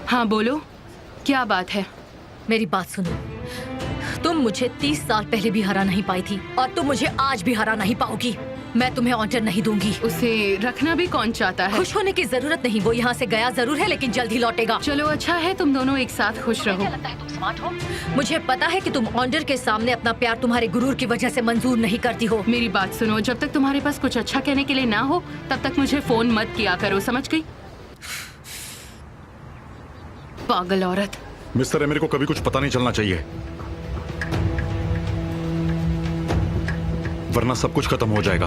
हाँ बोलो, क्या बात है? मेरी बात सुनो। तुम मुझे 30 साल पहले भी हरा नहीं पाई थी और तुम मुझे आज भी हरा नहीं पाओगी। मैं तुम्हें ऑनर नहीं दूंगी। उसे रखना भी कौन चाहता है? खुश होने की जरूरत नहीं, वो यहाँ से गया जरूर है लेकिन जल्द ही लौटेगा। चलो अच्छा है, तुम दोनों एक साथ खुश रहो। क्या लगता है तुम स्मार्ट हो? मुझे पता है कि तुम ऑनर के सामने अपना प्यार तुम्हारे गुरूर की वजह से मंजूर नहीं करती हो। मेरी बात सुनो, जब तक तुम्हारे पास कुछ अच्छा कहने के लिए ना हो तब तक मुझे फोन मत किया करो, समझ गई? पागल औरत। मिस्टर एमिर को कभी कुछ पता नहीं चलना चाहिए, वरना सब कुछ खत्म हो जाएगा।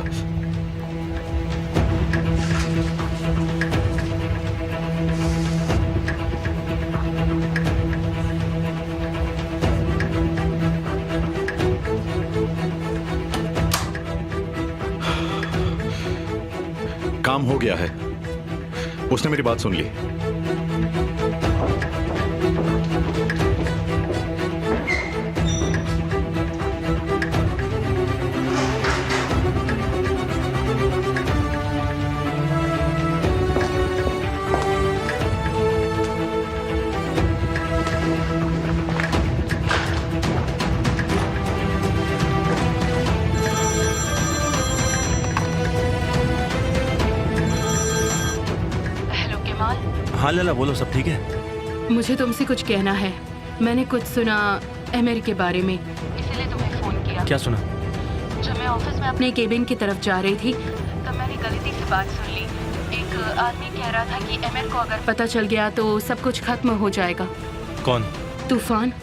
काम हो गया है, उसने मेरी बात सुन ली। हाँ लला बोलो, सब ठीक है? मुझे तुमसे कुछ कहना है। मैंने कुछ सुना एमिर के बारे में, इसलिए तुम्हें फोन किया। क्या सुना? जब मैं ऑफिस में अपने केबिन की तरफ जा रही थी तब मैंने गलती से बात सुन ली। एक आदमी कह रहा था कि एमिर को अगर पता चल गया तो सब कुछ खत्म हो जाएगा। कौन? तूफान।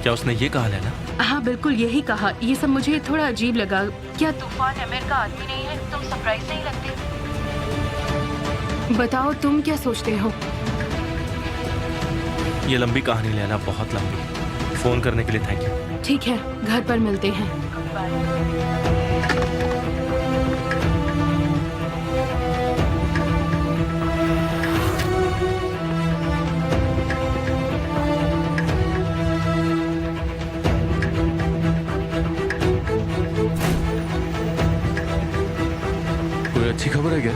क्या उसने ये कहा लैला? हाँ बिल्कुल यही कहा। ये सब मुझे थोड़ा अजीब लगा। क्या तूफान एमिर का आदमी नहीं है? तुम सरप्राइज नहीं लगते? बताओ तुम क्या सोचते हो? ये लंबी कहानी लैला, बहुत लंबी। फोन करने के लिए थैंक यू। ठीक है, घर पर मिलते हैं। कोई अच्छी खबर है क्या?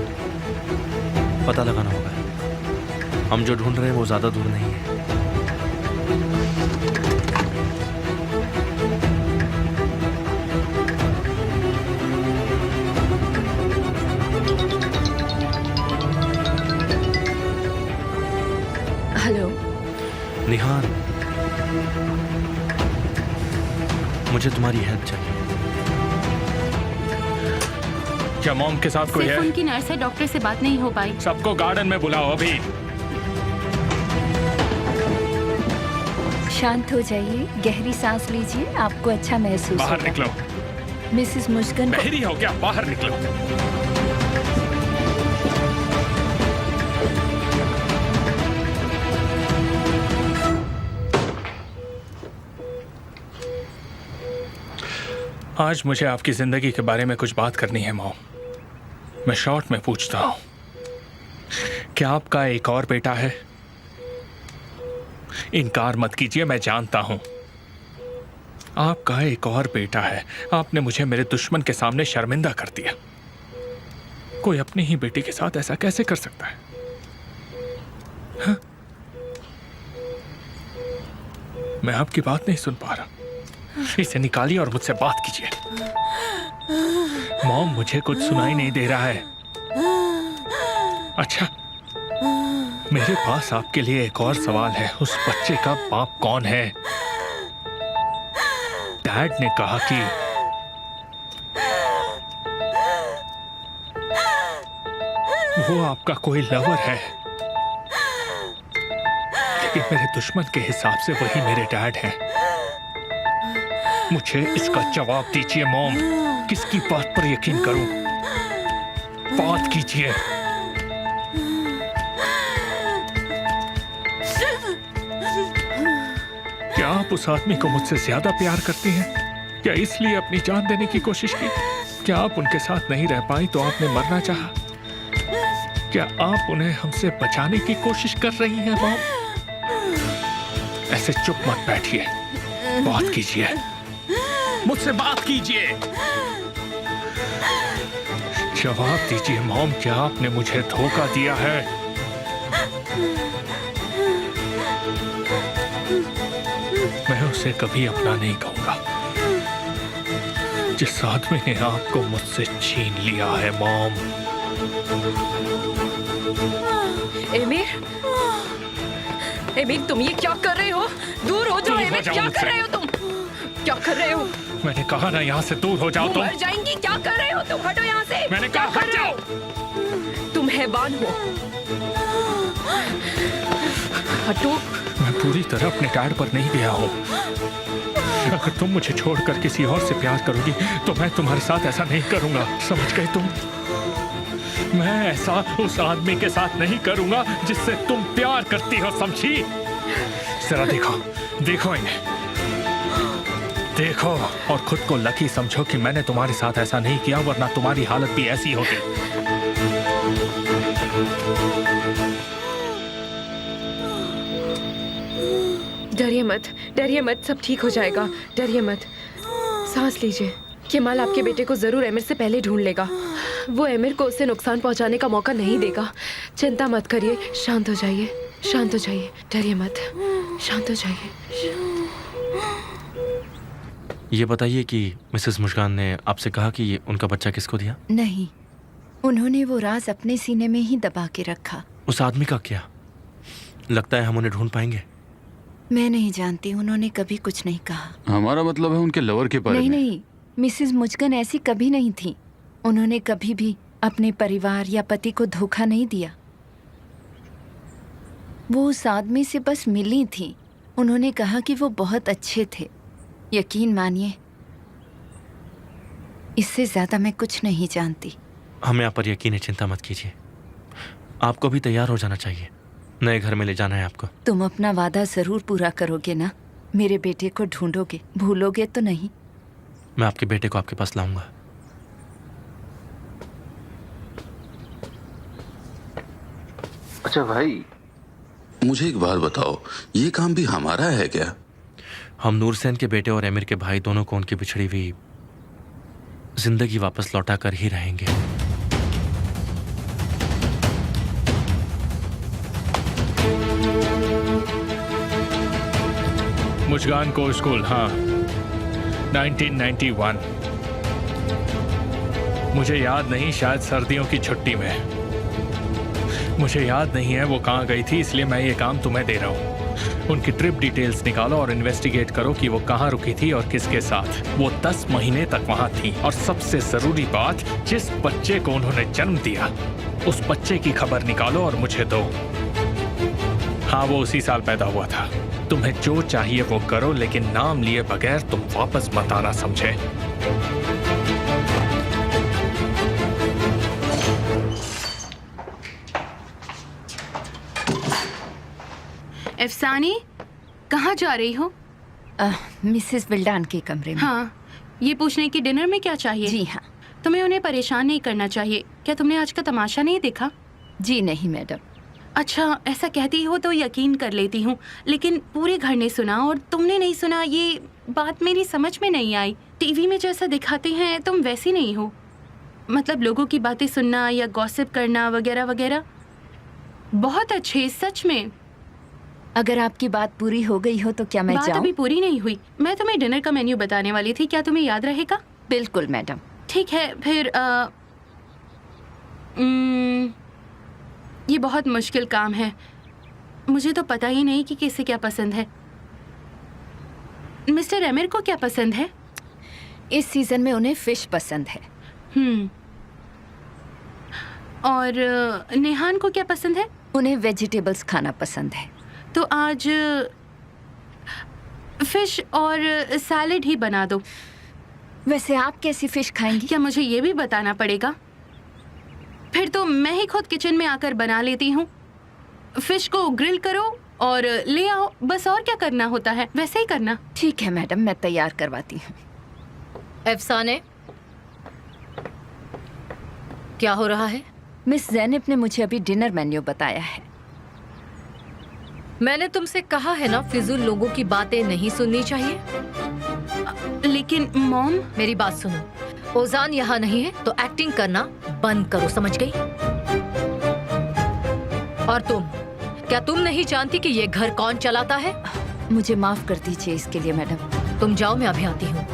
पता लगाना होगा। हम जो ढूंढ रहे हैं वो ज्यादा दूर नहीं है। हेलो निहान, मुझे तुम्हारी हेल्प चाहिए। क्या मॉम के साथ कोई सिर्फ है? उनकी नर्स है, डॉक्टर से बात नहीं हो पाई। सबको गार्डन में बुलाओ अभी। शांत हो जाइए, गहरी सांस लीजिए, आपको अच्छा महसूस बाहर होगा। निकलो। मिसेस मुस्कान को बहरी हो क्या? बाहर निकलो। आज मुझे आपकी जिंदगी के बारे में कुछ बात करनी है मॉम। मैं शॉर्ट में पूछता हूं, क्या आपका एक और बेटा है? इनकार मत कीजिए, मैं जानता हूं आपका एक और बेटा है। आपने मुझे मेरे दुश्मन के सामने शर्मिंदा कर दिया। कोई अपनी ही बेटी के साथ ऐसा कैसे कर सकता है? हाँ? मैं आपकी बात नहीं सुन पा रहा। इसे निकालिए और मुझसे बात कीजिए। मॉम, मुझे कुछ सुनाई नहीं दे रहा है। अच्छा, मेरे पास आपके लिए एक और सवाल है। उस बच्चे का बाप कौन है? डैड ने कहा कि वो आपका कोई लवर है, लेकिन मेरे दुश्मन के हिसाब से वही मेरे डैड हैं। मुझे इसका जवाब दीजिए मॉम, किसकी बात पर यकीन करूं? बात कीजिए। क्या आप उस आदमी को मुझसे ज्यादा प्यार करती हैं? क्या इसलिए अपनी जान देने की कोशिश की? क्या आप उनके साथ नहीं रह पाई तो आपने मरना चाहा? क्या आप उन्हें हमसे बचाने की कोशिश कर रही हैं मॉम? ऐसे चुप मत बैठिए, बात कीजिए, मुझसे बात कीजिए। जवाब दीजिए मॉम, क्या आपने मुझे धोखा दिया है? उसे कभी अपना नहीं कहूंगा। जिस आदमी ने आपको मुझसे छीन लिया है मॉम। एमिर, एमिर तुम ये क्या कर रहे हो? दूर हो जाओ दूर हो एमिर, जाओ क्या मुझसे। कर रहे हो तुम? क्या कर रहे हो? मैंने कहा ना यहाँ से दूर हो जाओ तुम। मर जाएंगी, क्या कर रहे हो तुम? हटो यहाँ से। मैंने क्या कहा कर हट रहे जाओ। हो? तुम हैवान हो। हटो। मैं पूरी तरह अपने डैड पर नहीं गया हूँ। अगर तुम मुझे छोड़कर किसी और से प्यार करोगी तो मैं तुम्हारे साथ ऐसा नहीं करूंगा, समझ गए तुम? मैं ऐसा उस आदमी के साथ नहीं करूंगा जिससे तुम प्यार करती हो, समझी? जरा देखो, देखो इन्हें, देखो और खुद को लकी समझो कि मैंने तुम्हारे साथ ऐसा नहीं किया, वरना तुम्हारी हालत भी ऐसी होगी। डरिए मत, सब ठीक हो जाएगा। डरिए मत, सांस लीजिए। केमाल आपके बेटे को जरूर एमिर से पहले ढूंढ लेगा। वो एमिर को उसे नुकसान पहुंचाने का मौका नहीं देगा। चिंता मत करिए, शांत हो जाइए, शांत हो जाइए। डरिए मत, शांत हो जाइए। ये बताइए कि मिसेस मुस्कान ने आपसे कहा कि ये उनका बच्चा किसको दिया? नहीं, उन्होंने वो राज अपने सीने में ही दबा के रखा। उस आदमी का क्या? लगता है हम उन्हें ढूंढ पाएंगे। मैं नहीं जानती, उन्होंने कभी कुछ नहीं कहा। हमारा मतलब है उनके लवर के बारे नहीं में। नहीं, मिसेस मुस्कान ऐसी कभी नहीं थी। उन्होंने कभी भी अपने परिवार या पति को धोखा नहीं दिया। वो उस आदमी से बस मिली थी। उन्होंने कहा कि वो बहुत अच्छे थे। यकीन मानिए, इससे ज्यादा मैं कुछ नहीं जानती। हमें आप पर यकीन है, चिंता मत कीजिए। आपको भी तैयार हो जाना चाहिए, नए घर में ले जाना है आपको। तुम अपना वादा जरूर पूरा करोगे ना? मेरे बेटे को ढूंढोगे, भूलोगे तो नहीं? मैं आपके बेटे को आपके पास लाऊंगा। अच्छा भाई, मुझे एक बात बताओ, ये काम भी हमारा है क्या? हम नूरसैन के बेटे और एमिर के भाई दोनों को उनकी बिछड़ी हुई जिंदगी वापस लौटा कर ही रहेंगे। मुस्कान को स्कूल, हाँ, 1991। मुझे याद नहीं, शायद सर्दियों की छुट्टी में। मुझे याद नहीं है वो कहाँ गई थी, इसलिए मैं ये काम तुम्हें दे रहा हूँ। उनकी ट्रिप डिटेल्स निकालो और इन्वेस्टिगेट करो कि वो कहाँ रुकी थी और किसके साथ। वो 10 महीने तक वहाँ थी। और सबसे जरूरी बात, जिस बच्चे को उन्होंने जन्म दिया उस बच्चे की खबर निकालो और मुझे दो। हाँ, वो उसी साल पैदा हुआ था। तुम्हें जो चाहिए वो करो, लेकिन नाम लिए बगैर तुम वापस मत आना, समझे? अफसानी, कहाँ जा रही हो? मिसेस विल्डान के कमरे में। हाँ, ये पूछने की डिनर में क्या चाहिए? जी हाँ। तुम्हें उन्हें परेशान नहीं करना चाहिए। क्या तुमने आज का तमाशा नहीं देखा? जी नहीं मैडम। अच्छा, ऐसा कहती हो तो यकीन कर लेती हूँ, लेकिन पूरे घर ने सुना और तुमने नहीं सुना, ये बात मेरी समझ में नहीं आई। टीवी में जैसा दिखाते हैं तुम वैसी नहीं हो। मतलब लोगों की बातें सुनना या गॉसिप करना वगैरह वगैरह। बहुत अच्छे, सच में। अगर आपकी बात पूरी हो गई हो तो क्या मैं बात जाऊं? अभी पूरी नहीं हुई। मैं तुम्हें डिनर का मेन्यू बताने वाली थी, क्या तुम्हें याद रहेगा? बिल्कुल मैडम। ठीक है, फिर ये बहुत मुश्किल काम है। मुझे तो पता ही नहीं कि किसे क्या पसंद है। मिस्टर एमिर को क्या पसंद है? इस सीजन में उन्हें फिश पसंद है। और नेहान को क्या पसंद है? उन्हें वेजिटेबल्स खाना पसंद है। तो आज फिश और सैलेड ही बना दो। वैसे आप कैसी फिश खाएंगी? क्या मुझे ये भी बताना पड़ेगा? फिर तो मैं ही खुद किचन में आकर बना लेती हूँ। फिश को ग्रिल करो और ले आओ, बस और क्या करना होता है, वैसे ही करना। ठीक है मैडम, मैं तैयार करवाती हूँ। अफसाने, क्या हो रहा है? मिस जैनब ने मुझे अभी डिनर मेन्यू बताया है। मैंने तुमसे कहा है ना, फिजूल लोगों की बातें नहीं सुननी चाहिए। लेकिन मॉम, मेरी बात सुनो, ओजान यहाँ नहीं है तो एक्टिंग करना बंद करो, समझ गई? और तुम, क्या तुम नहीं जानती कि ये घर कौन चलाता है? मुझे माफ कर दीजिए इसके लिए मैडम। तुम जाओ, मैं अभी आती हूँ।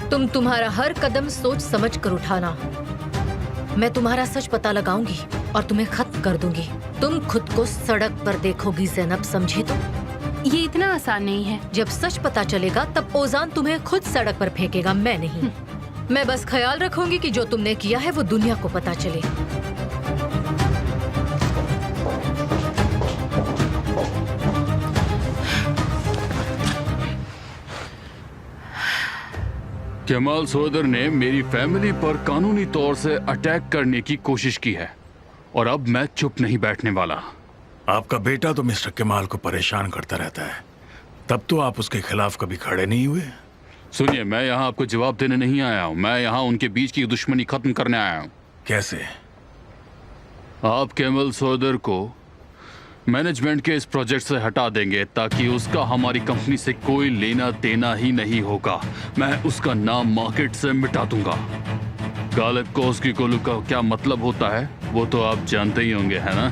तुम तुम्हारा हर कदम सोच समझ कर उठाना। मैं तुम्हारा सच पता लगाऊंगी और तुम्हें खत्म कर दूंगी। तुम खुद को सड़क पर देखोगी ज़ैनब, समझी तुम? ये इतना आसान नहीं है। जब सच पता चलेगा तब ओजान तुम्हें खुद सड़क पर फेंकेगा, मैं नहीं। मैं बस ख्याल रखूंगी कि जो तुमने किया है वो दुनिया को पता चले। केमाल सोदर ने मेरी फैमिली पर कानूनी तौर से अटैक करने की कोशिश की है और अब मैं चुप नहीं बैठने वाला। आपका बेटा तो मिस्टर केमाल को परेशान करता रहता है, तब तो आप उसके खिलाफ कभी खड़े नहीं हुए। सुनिए, मैं यहाँ आपको जवाब देने नहीं आया हूँ, मैं यहाँ उनके बीच की दुश्मनी खत्म करने आया हूँ। कैसे? आप केमाल सोदर को मैनेजमेंट के इस प्रोजेक्ट से हटा देंगे ताकि उसका हमारी कंपनी से कोई लेना देना ही नहीं होगा। मैं उसका नाम मार्केट से मिटा दूंगा। गालिब कोस्की कोलू का क्या मतलब होता है वो तो आप जानते ही होंगे, है ना?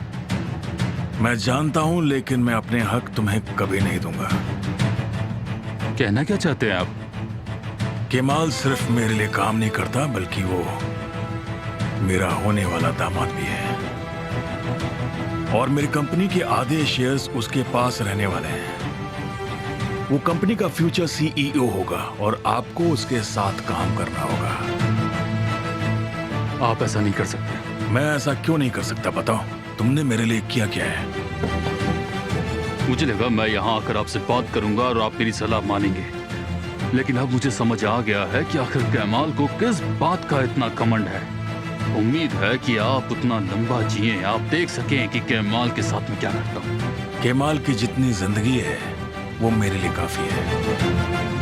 मैं जानता हूँ, लेकिन मैं अपने हक तुम्हें कभी नहीं दूंगा। कहना क्या चाहते हैं आप? केमाल सिर्फ मेरे लिए काम नहीं करता, बल्कि वो मेरा होने वाला दामाद भी है और मेरी कंपनी के आधे शेयर्स उसके पास रहने वाले हैं। वो कंपनी का फ्यूचर सीईओ होगा और आपको उसके साथ काम करना होगा। आप ऐसा नहीं कर सकते। मैं ऐसा क्यों नहीं कर सकता बताओ? तुमने मेरे लिए किया क्या है? मुझे लगा मैं यहाँ आकर आपसे बात करूंगा और आप मेरी सलाह मानेंगे, लेकिन अब मुझे समझ आ गया है कि आखिर केमाल को किस बात का इतना घमंड है। उम्मीद है कि आप उतना लंबा जिए, आप देख सकें कि केमाल के साथ में क्या करता हूँ। केमाल की जितनी जिंदगी है वो मेरे लिए काफी है।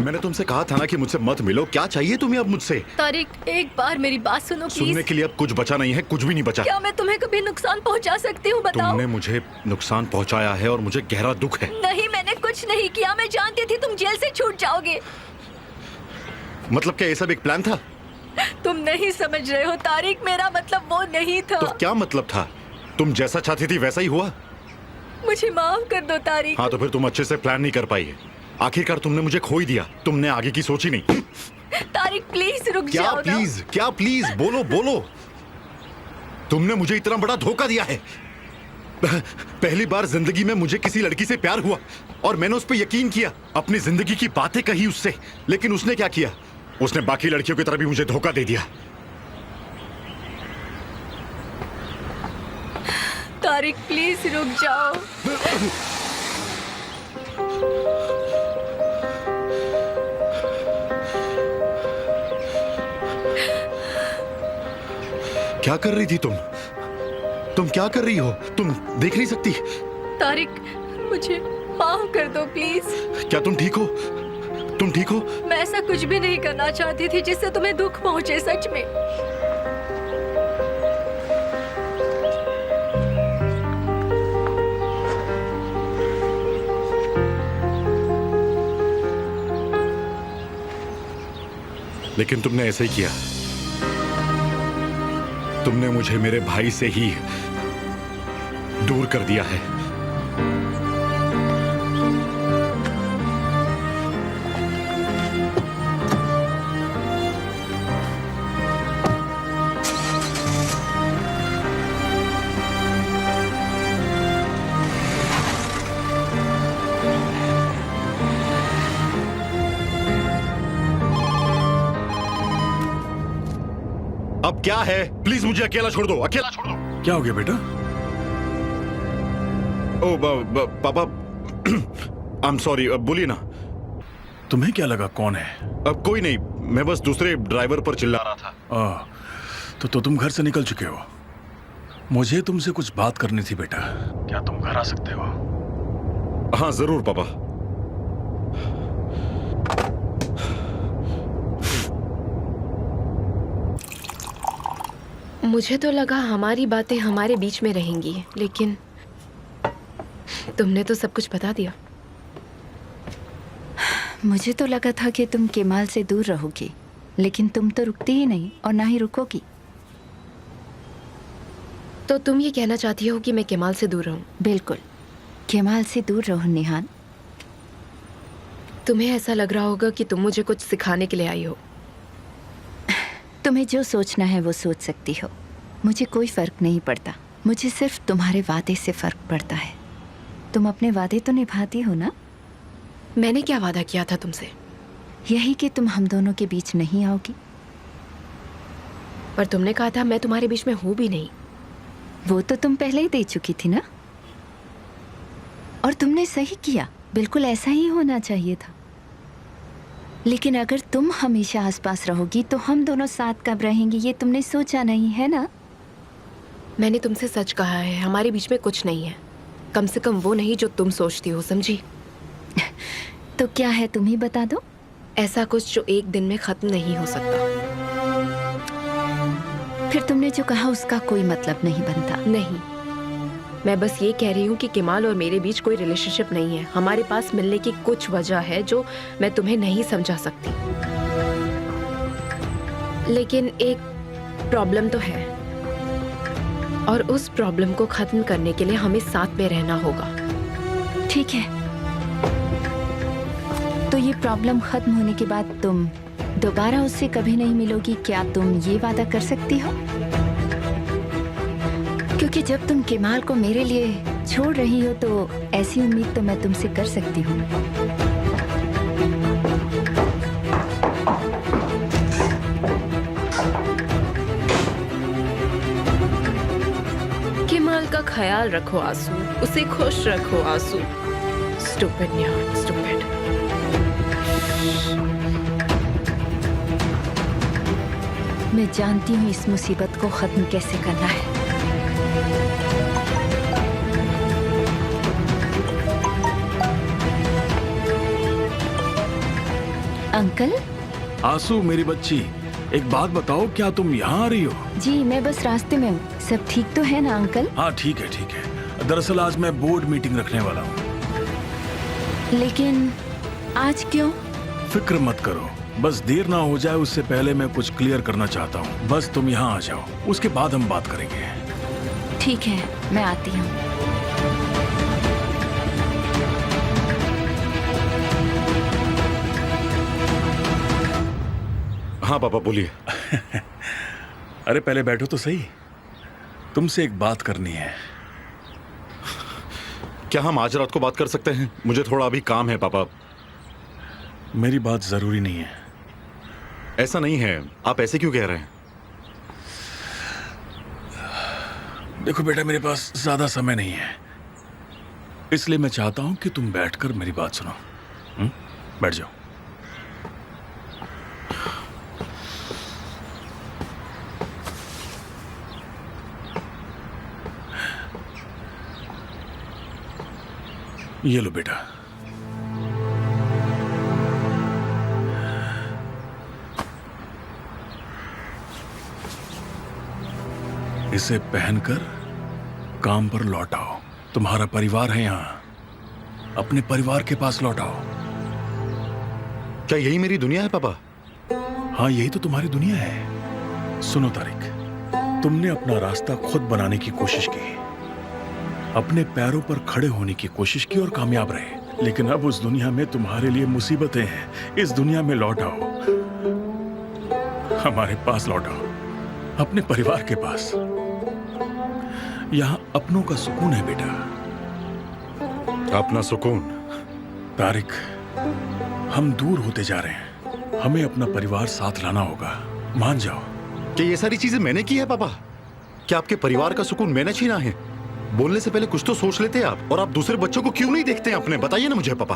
मैंने तुमसे कहा था ना कि मुझसे मत मिलो। क्या चाहिए तुम्हें अब मुझसे? तारिक, एक बार मेरी बात सुनो प्लीज। सुनने के लिए अब कुछ बचा नहीं है, कुछ भी नहीं बचा। क्या मैं तुम्हें कभी नुकसान पहुंचा सकती हूँ, बताओ? तुमने मुझे नुकसान पहुंचाया है और मुझे गहरा दुख है। नहीं, मैंने कुछ नहीं किया। मैं जानती थी तुम जेल से छूट जाओगे। मतलब क्या ये सब एक प्लान था? तुम नहीं समझ रहे हो तारिक, मेरा मतलब वो नहीं था। तो क्या मतलब था? तुम जैसा चाहती थी वैसा ही हुआ। मुझे माफ कर दो तारिक। हाँ, तो फिर तुम अच्छे से प्लान नहीं कर पाई है। आखिरकार तुमने मुझे खो ही दिया। तुमने आगे की सोची नहीं। तारिक प्लीज रुक क्या जाओ ना। प्लीज? क्या प्लीज? बोलो बोलो। तुमने मुझे इतना बड़ा धोखा दिया है। पहली बार जिंदगी में मुझे किसी लड़की से प्यार हुआ और मैंने उस पर यकीन किया, अपनी जिंदगी की बातें कही उससे, लेकिन उसने क्या किया? उसने बाकी लड़कियों की तरह भी मुझे धोखा दे दिया। तारिक प्लीज रुक जाओ। क्या कर रही थी तुम? तुम क्या कर रही हो? तुम देख नहीं सकती? तारिक, मुझे माफ कर दो प्लीज। क्या तुम ठीक हो? तुम ठीक हो? मैं ऐसा कुछ भी नहीं करना चाहती थी जिससे तुम्हें दुख पहुंचे, सच में। लेकिन तुमने ऐसे ही किया। तुमने मुझे मेरे भाई से ही दूर कर दिया है। क्या है? प्लीज मुझे अकेला छोड़ दो, अकेला छोड़ दो। क्या हो गया बेटा? ओ पापा, आई एम सॉरी, बोलिए ना। तुम्हें क्या लगा कौन है? अब कोई नहीं, मैं बस दूसरे ड्राइवर पर चिल्ला रहा था। तो तुम घर से निकल चुके हो। मुझे तुमसे कुछ बात करनी थी बेटा। क्या तुम घर आ सकते हो? हाँ जरूर पापा। मुझे तो लगा हमारी बातें हमारे बीच में रहेंगी, लेकिन तुमने तो सब कुछ बता दिया। मुझे तो लगा था कि तुम केमाल से दूर रहोगी, लेकिन तुम तो रुकती ही नहीं और ना ही रुकोगी। तो तुम ये कहना चाहती हो कि मैं केमाल से दूर रहूं? बिल्कुल, केमाल से दूर रहो निहान। तुम्हें ऐसा लग रहा होगा कि तुम मुझे कुछ सिखाने के लिए आई हो। तुम्हें जो सोचना है वो सोच सकती हो, मुझे कोई फर्क नहीं पड़ता। मुझे सिर्फ तुम्हारे वादे से फर्क पड़ता है। तुम अपने वादे तो निभाती हो ना? मैंने क्या वादा किया था तुमसे? यही कि तुम हम दोनों के बीच नहीं आओगी। पर तुमने कहा था मैं तुम्हारे बीच में हूं भी नहीं। वो तो तुम पहले ही दे चुकी थी ना, और तुमने सही किया। बिल्कुल ऐसा ही होना चाहिए था। लेकिन अगर तुम हमेशा आसपास रहोगी तो हम दोनों साथ कब रहेंगे, ये तुमने सोचा नहीं है ना? मैंने तुमसे सच कहा है, हमारे बीच में कुछ नहीं है। कम से कम वो नहीं जो तुम सोचती हो, समझी? तो क्या है, तुम ही बता दो। ऐसा कुछ जो एक दिन में खत्म नहीं हो सकता। फिर तुमने जो कहा उसका कोई मतलब नहीं बनता। नहीं, मैं बस ये कह रही हूँ कि केमाल और मेरे बीच कोई रिलेशनशिप नहीं है। हमारे पास मिलने की कुछ वजह है जो मैं तुम्हें नहीं समझा सकती, लेकिन एक प्रॉब्लम तो है, और उस प्रॉब्लम को खत्म करने के लिए हमें साथ में रहना होगा। ठीक है, तो ये प्रॉब्लम खत्म होने के बाद तुम दोबारा उससे कभी नहीं मिलोगी, क्या तुम ये वादा कर सकती हो? क्योंकि जब तुम केमाल को मेरे लिए छोड़ रही हो तो ऐसी उम्मीद तो मैं तुमसे कर सकती हूँ। केमाल का ख्याल रखो आंसू, उसे खुश रखो आंसू। स्टूपिड यार, स्टूपिड। मैं जानती हूँ इस मुसीबत को खत्म कैसे करना है। अंकल। आंसू मेरी बच्ची, एक बात बताओ, क्या तुम यहाँ आ रही हो? जी मैं बस रास्ते में हूँ। सब ठीक तो है ना अंकल? हाँ ठीक है ठीक है। दरअसल आज मैं बोर्ड मीटिंग रखने वाला हूँ। लेकिन आज क्यों? फिक्र मत करो, बस देर ना हो जाए उससे पहले मैं कुछ क्लियर करना चाहता हूँ। बस तुम यहाँ आ जाओ, उसके बाद हम बात करेंगे। ठीक है, मैं आती हूँ। हाँ पापा बोलिए। अरे पहले बैठो तो सही, तुमसे एक बात करनी है। क्या हम आज रात को बात कर सकते हैं? मुझे थोड़ा अभी काम है पापा। मेरी बात जरूरी नहीं है। ऐसा नहीं है, आप ऐसे क्यों कह रहे हैं? देखो बेटा, मेरे पास ज्यादा समय नहीं है, इसलिए मैं चाहता हूं कि तुम बैठकर मेरी बात सुनो। बैठ जाओ। ये लो बेटा, इसे पहनकर काम पर लौट आओ। तुम्हारा परिवार है यहाँ, अपने परिवार के पास लौट आओ। क्या यही मेरी दुनिया है पापा? हाँ, यही तो तुम्हारी दुनिया है। सुनो तारिक, तुमने अपना रास्ता खुद बनाने की कोशिश की, अपने पैरों पर खड़े होने की कोशिश की और कामयाब रहे। लेकिन अब उस दुनिया में तुम्हारे लिए मुसीबतें हैं। इस दुनिया में लौट आओ, हमारे पास लौट आओ, अपने परिवार के पास। यहाँ अपनों का सुकून है बेटा। अपना सुकून? तारिक, हम दूर होते जा रहे हैं, हमें अपना परिवार साथ लाना होगा। मान जाओ। क्या ये सारी चीजें मैंने की है पापा? क्या आपके परिवार का सुकून मैंने छीना है? बोलने से पहले कुछ तो सोच लेते आप। और आप दूसरे बच्चों को क्यों नहीं देखते हैं अपने? बताइए ना मुझे पापा।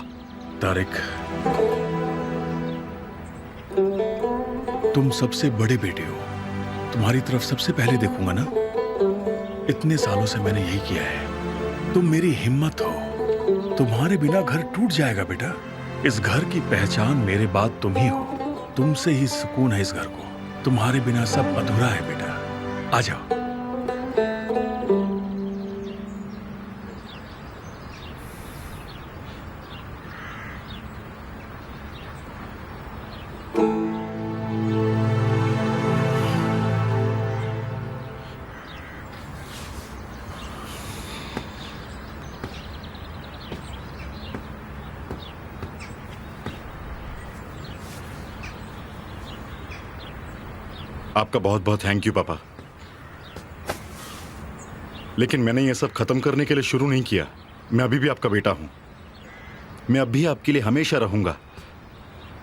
तारिक, तुम सबसे बड़े बेटे हो, तुम्हारी तरफ सबसे पहले देखूंगा ना। इतने सालों से मैंने यही किया है। तुम मेरी हिम्मत हो। तुम्हारे बिना घर टूट जाएगा बेटा। इस घर की पहचान मेरे बाद तुम ही हो। तुमसे ही सुकून है इस घर को। तुम्हारे बिना सब अधूरा है बेटा। आ जाओ। आपका बहुत बहुत थैंक यू पापा। लेकिन मैंने ये सब खत्म करने के लिए शुरू नहीं किया। मैं अभी भी आपका बेटा हूं। मैं अब भी आपके लिए हमेशा रहूंगा।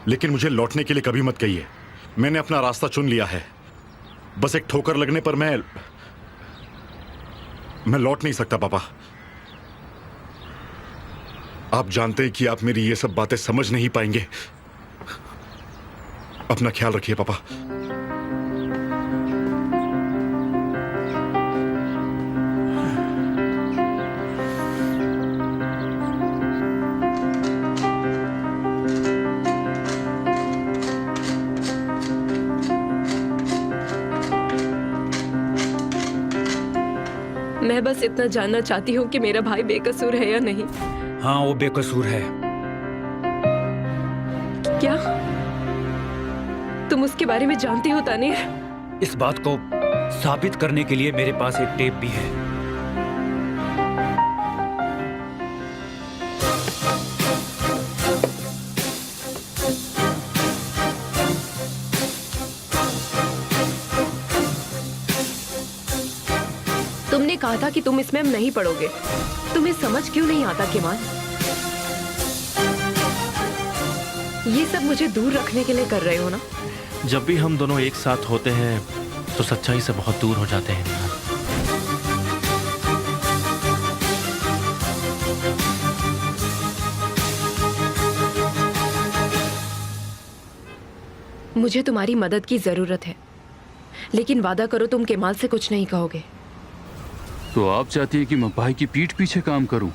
लेकिन मुझे लौटने के लिए कभी मत कहिए। मैंने अपना रास्ता चुन लिया है। बस एक ठोकर लगने पर मैं लौट नहीं सकता पापा। आप जानते हैं कि आप मेरी ये सब बातें समझ नहीं पाएंगे। अपना ख्याल रखिए पापा। मैं बस इतना जानना चाहती हूँ कि मेरा भाई बेकसूर है या नहीं। हाँ, वो बेकसूर है। क्या तुम उसके बारे में जानती हो तानीर? इस बात को साबित करने के लिए मेरे पास एक टेप भी है। तुमने कहा था कि तुम इसमें नहीं पढ़ोगे। तुम्हें समझ क्यों नहीं आता केमाल? ये सब मुझे दूर रखने के लिए कर रहे हो ना? जब भी हम दोनों एक साथ होते हैं तो सच्चाई से बहुत दूर हो जाते हैं निहाल। मुझे तुम्हारी मदद की जरूरत है, लेकिन वादा करो तुम केमाल से कुछ नहीं कहोगे। तो आप चाहती हैं कि मैं भाई की पीठ पीछे काम करूं?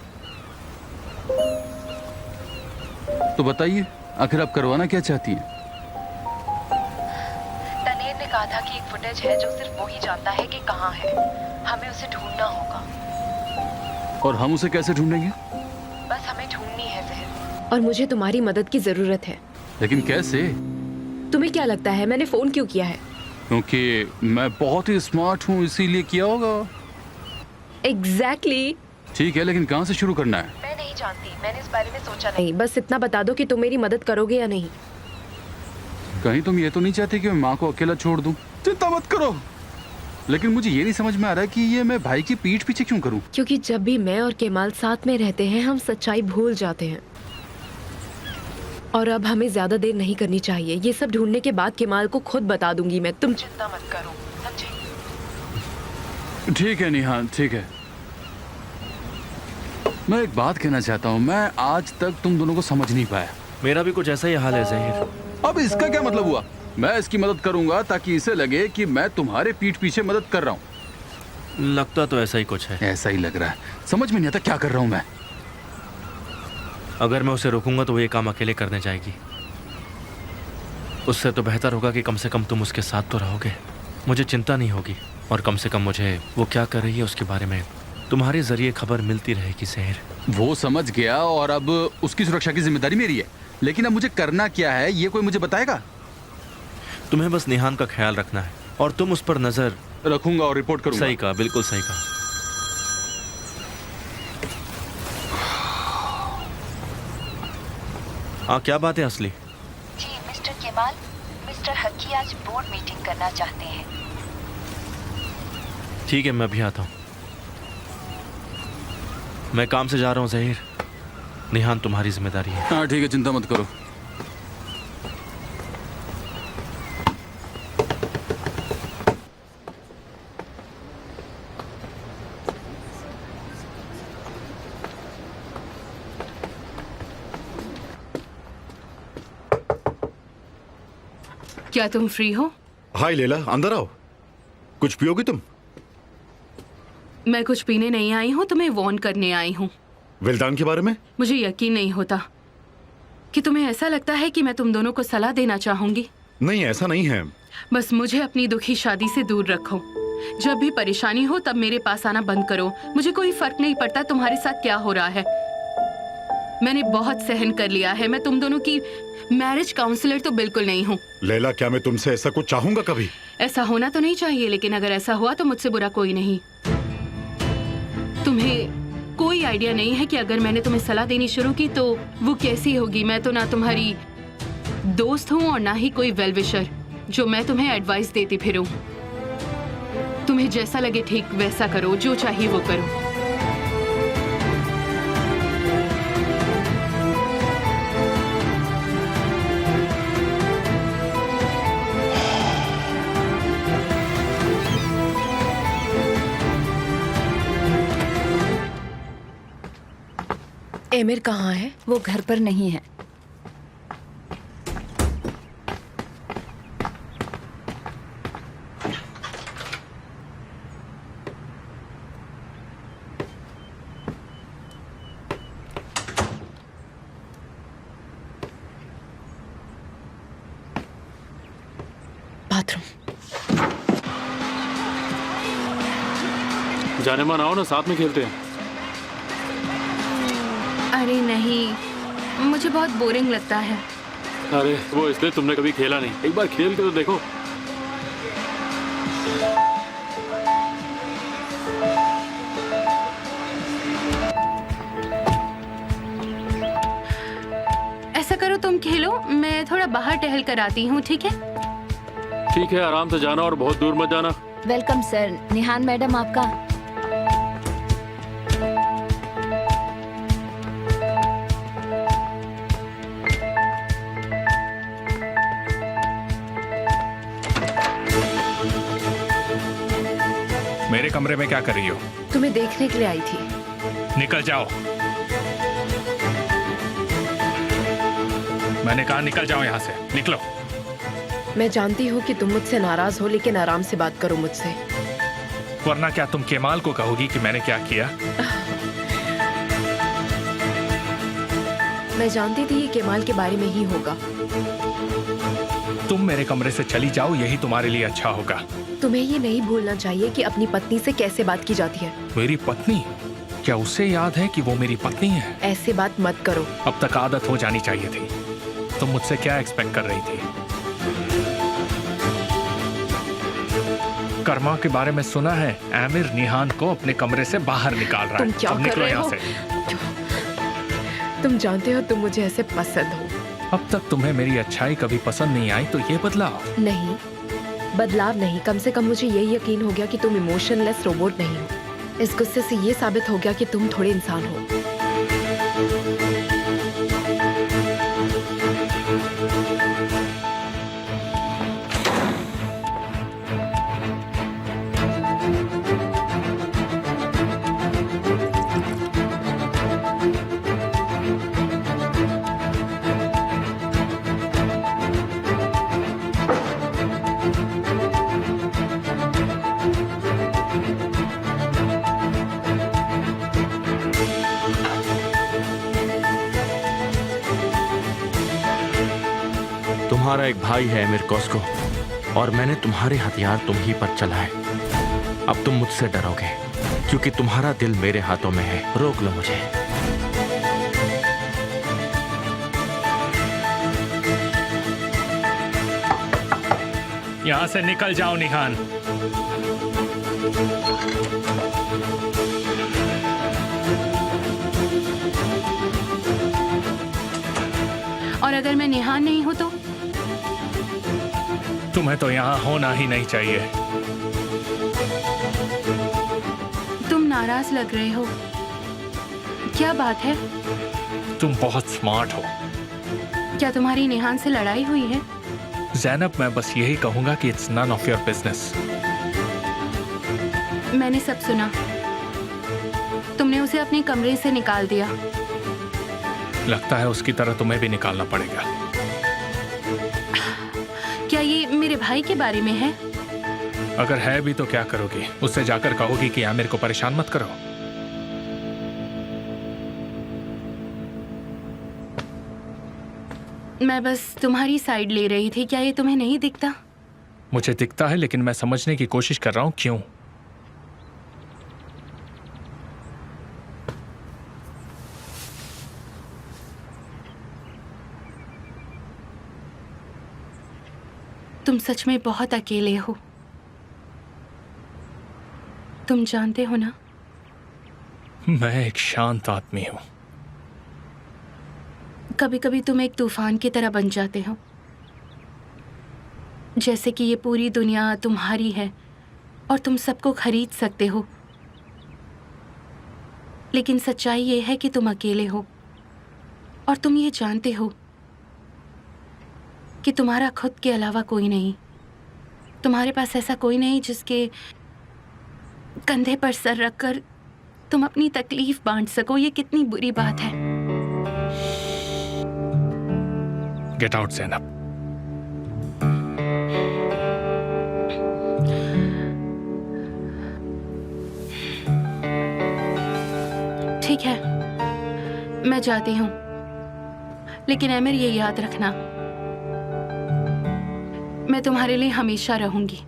तो बताइए, आखिर आप करवाना क्या चाहती हैं? तनेर ने कहा था कि एक फुटेज है जो सिर्फ वो ही जानता है कि कहाँ है। हमें उसे ढूंढना होगा। और हम उसे कैसे ढूंढेंगे? बस हमें ढूंढनी है जहर। और मुझे तुम्हारी मदद की जरूरत है। लेकिन कैसे? तुम्हें क्या लगता है मैंने फोन क्यों किया है? क्योंकि मैं बहुत ही स्मार्ट हूँ, इसीलिए किया होगा। एग्जैक्टली। ठीक है, लेकिन कहाँ से शुरू करना है? मैं नहीं जानती, मैंने इस बारे में सोचा नहीं। नहीं, बस इतना बता दो कि तुम मेरी मदद करोगे या नहीं। कहीं तुम ये तो नहीं चाहती कि मैं माँ को अकेला छोड़ दूं? चिंता मत करो। लेकिन मुझे ये नहीं समझ में आ रहा है कि ये मैं भाई की पीठ पीछे क्यों करूं? क्योंकि जब भी मैं और केमाल साथ में रहते हैं हम सच्चाई भूल जाते हैं। और अब हमें ज्यादा देर नहीं करनी चाहिए। ये सब ढूंढने के बाद केमाल को खुद बता दूंगी मैं। तुम चिंता मत करो, समझे? ठीक है निहाल, ठीक है। मैं एक बात कहना चाहता हूँ, मैं आज तक तुम दोनों को समझ नहीं पाया। मेरा भी कुछ ऐसा ही हाल है ज़हीर। अब इसका क्या मतलब हुआ? मैं इसकी मदद करूंगा ताकि इसे लगे कि मैं तुम्हारे पीठ पीछे मदद कर रहा हूँ। लगता तो ऐसा ही कुछ है। ऐसा ही लग रहा है। समझ में नहीं आता क्या कर रहा हूँ मैं। अगर मैं उसे रोकूंगा तो वो ये काम अकेले करने जाएगी। उससे तो बेहतर होगा कि कम से कम तुम उसके साथ तो रहोगे। मुझे चिंता नहीं होगी और कम से कम मुझे वो क्या कर रही है उसके बारे में तुम्हारे जरिए खबर मिलती रहेगी ज़हीर। वो समझ गया और अब उसकी सुरक्षा की जिम्मेदारी मेरी है। लेकिन अब मुझे करना क्या है ये कोई मुझे बताएगा? तुम्हें बस निहान का ख्याल रखना है और तुम उस पर नजर रखूंगा और रिपोर्ट करूंगा। सही कहा, बिल्कुल सही कहा। हाँ, क्या बात है असली? जी मिस्टर केमाल, मिस्टर हकी आज बोर्ड मीटिंग करना चाहते हैं। ठीक है, मैं अभी आता हूँ। मैं काम से जा रहा हूँ ज़हीर। निहान तुम्हारी जिम्मेदारी है। हाँ ठीक है, चिंता मत करो। क्या तुम फ्री हो? हाय लैला, अंदर आओ। कुछ पियोगी तुम? मैं कुछ पीने नहीं आई हूँ, तुम्हें वॉर्न करने आई हूँ। विल्दान के बारे में? मुझे यकीन नहीं होता कि तुम्हें ऐसा लगता है कि मैं तुम दोनों को सलाह देना चाहूंगी। नहीं, ऐसा नहीं है। बस मुझे अपनी दुखी शादी से दूर रखो। जब भी परेशानी हो तब मेरे पास आना बंद करो। मुझे कोई फर्क नहीं पड़ता तुम्हारे साथ क्या हो रहा है। मैंने बहुत सहन कर लिया है। मैं तुम दोनों की मैरिज काउंसलर तो बिल्कुल नहीं हूँ। लैला, क्या मैं तुमसे ऐसा कुछ चाहूंगा कभी? ऐसा होना तो नहीं चाहिए, लेकिन अगर ऐसा हुआ तो मुझसे बुरा कोई नहीं। तुम्हें कोई आइडिया नहीं है कि अगर मैंने तुम्हें सलाह देनी शुरू की तो वो कैसी होगी। मैं तो ना तुम्हारी दोस्त हूँ और ना ही कोई वेल विशर जो मैं तुम्हें एडवाइस देती फिरूं। तुम्हें जैसा लगे ठीक वैसा करो, जो चाहिए वो करो। एमिर कहाँ है? वो घर पर नहीं है। बाथरूम। जाने मन आओ ना, साथ में खेलते हैं। अरे नहीं, मुझे बहुत बोरिंग लगता है। अरे वो इसलिए तुमने कभी खेला नहीं, एक बार खेल के तो देखो। ऐसा करो, तुम खेलो, मैं थोड़ा बाहर टहल कर आती हूँ, ठीक है? ठीक है, आराम से जाना और बहुत दूर मत जाना। Welcome sir. निहान मैडम आपका। मेरे कमरे में क्या कर रही हो? तुम्हें देखने के लिए आई थी। निकल जाओ। मैंने कहा निकल जाओ यहाँ से, निकलो। मैं जानती हूँ कि तुम मुझसे नाराज हो, लेकिन आराम से बात करो मुझसे। वरना क्या तुम केमाल को कहोगी कि मैंने क्या किया? मैं जानती थी ये केमाल के बारे में ही होगा। तुम मेरे कमरे से चली जाओ, यही तुम्हारे लिए अच्छा होगा। तुम्हें ये नहीं भूलना चाहिए कि अपनी पत्नी से कैसे बात की जाती है। मेरी पत्नी? क्या उससे याद है कि वो मेरी पत्नी है? ऐसे बात मत करो। अब तक आदत हो जानी चाहिए थी। तुम मुझसे क्या एक्सपेक्ट कर रही थी? कर्मा के बारे में सुना है, आमिर निहान को अपने कमरे से बाहर निकाल रहा है। तुम क्या अब कर निकलो रहे यहाँ हो? से। तुम जानते हो तुम मुझे ऐसे पसंद हो। अब तक तुम्हें मेरी अच्छाई कभी पसंद नहीं आई, तो ये बदलाव? नहीं, बदलाव नहीं, कम से कम मुझे ये यकीन हो गया कि तुम इमोशनलेस रोबोट नहीं हो। इस गुस्से से ये साबित हो गया कि तुम थोड़े इंसान हो। तुम्हारा एक भाई है आमिर कॉस्को, और मैंने तुम्हारे हथियार तुम ही पर चलाए। अब तुम मुझसे डरोगे क्योंकि तुम्हारा दिल मेरे हाथों में है। रोक लो मुझे। यहाँ से निकल जाओ निहान। और अगर मैं निहान नहीं हूं तो? तुम्हें तो यहाँ होना ही नहीं चाहिए। तुम नाराज लग रहे हो, क्या बात है? तुम बहुत स्मार्ट हो। क्या तुम्हारी निहान से लड़ाई हुई है? ज़ैनब, मैं बस यही कहूंगा कि it's none of your business. मैंने सब सुना। तुमने उसे अपने कमरे से निकाल दिया। लगता है उसकी तरह तुम्हें भी निकालना पड़ेगा। क्या ये भाई के बारे में है। अगर है भी तो क्या करोगी? उससे जाकर कहोगी कि आमिर को परेशान मत करो। मैं बस तुम्हारी साइड ले रही थी, क्या ये तुम्हें नहीं दिखता? मुझे दिखता है, लेकिन मैं समझने की कोशिश कर रहा हूं क्यों। तुम सच में बहुत अकेले हो, तुम जानते हो ना? मैं एक शांत आदमी हूं। कभी कभी तुम एक तूफान की तरह बन जाते हो, जैसे कि ये पूरी दुनिया तुम्हारी है और तुम सबको खरीद सकते हो। लेकिन सच्चाई ये है कि तुम अकेले हो और तुम ये जानते हो कि तुम्हारा खुद के अलावा कोई नहीं। तुम्हारे पास ऐसा कोई नहीं जिसके कंधे पर सर रखकर तुम अपनी तकलीफ बांट सको। ये कितनी बुरी बात है। Get out Zainab. ठीक है, मैं जाती हूँ, लेकिन आमिर ये याद रखना, मैं तुम्हारे लिए हमेशा रहूंगी।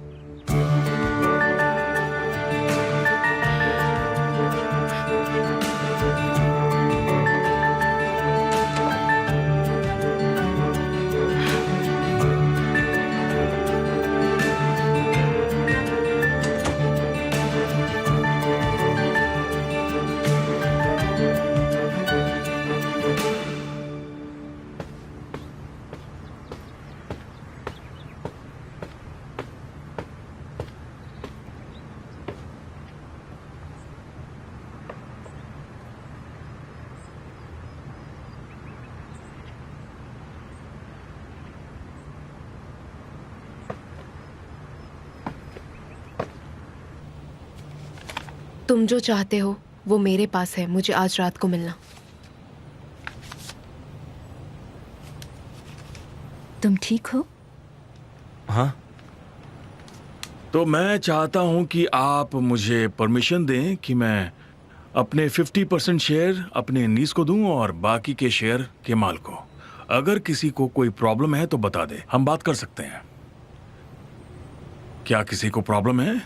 तुम जो चाहते हो वो मेरे पास है। मुझे आज रात को मिलना। तुम ठीक हो? हाँ। तो मैं चाहता हूं कि आप मुझे परमिशन दें कि मैं अपने 50% शेयर अपने नीस को दूं और बाकी के शेयर केमाल को। अगर किसी को कोई प्रॉब्लम है तो बता दे, हम बात कर सकते हैं। क्या किसी को प्रॉब्लम है?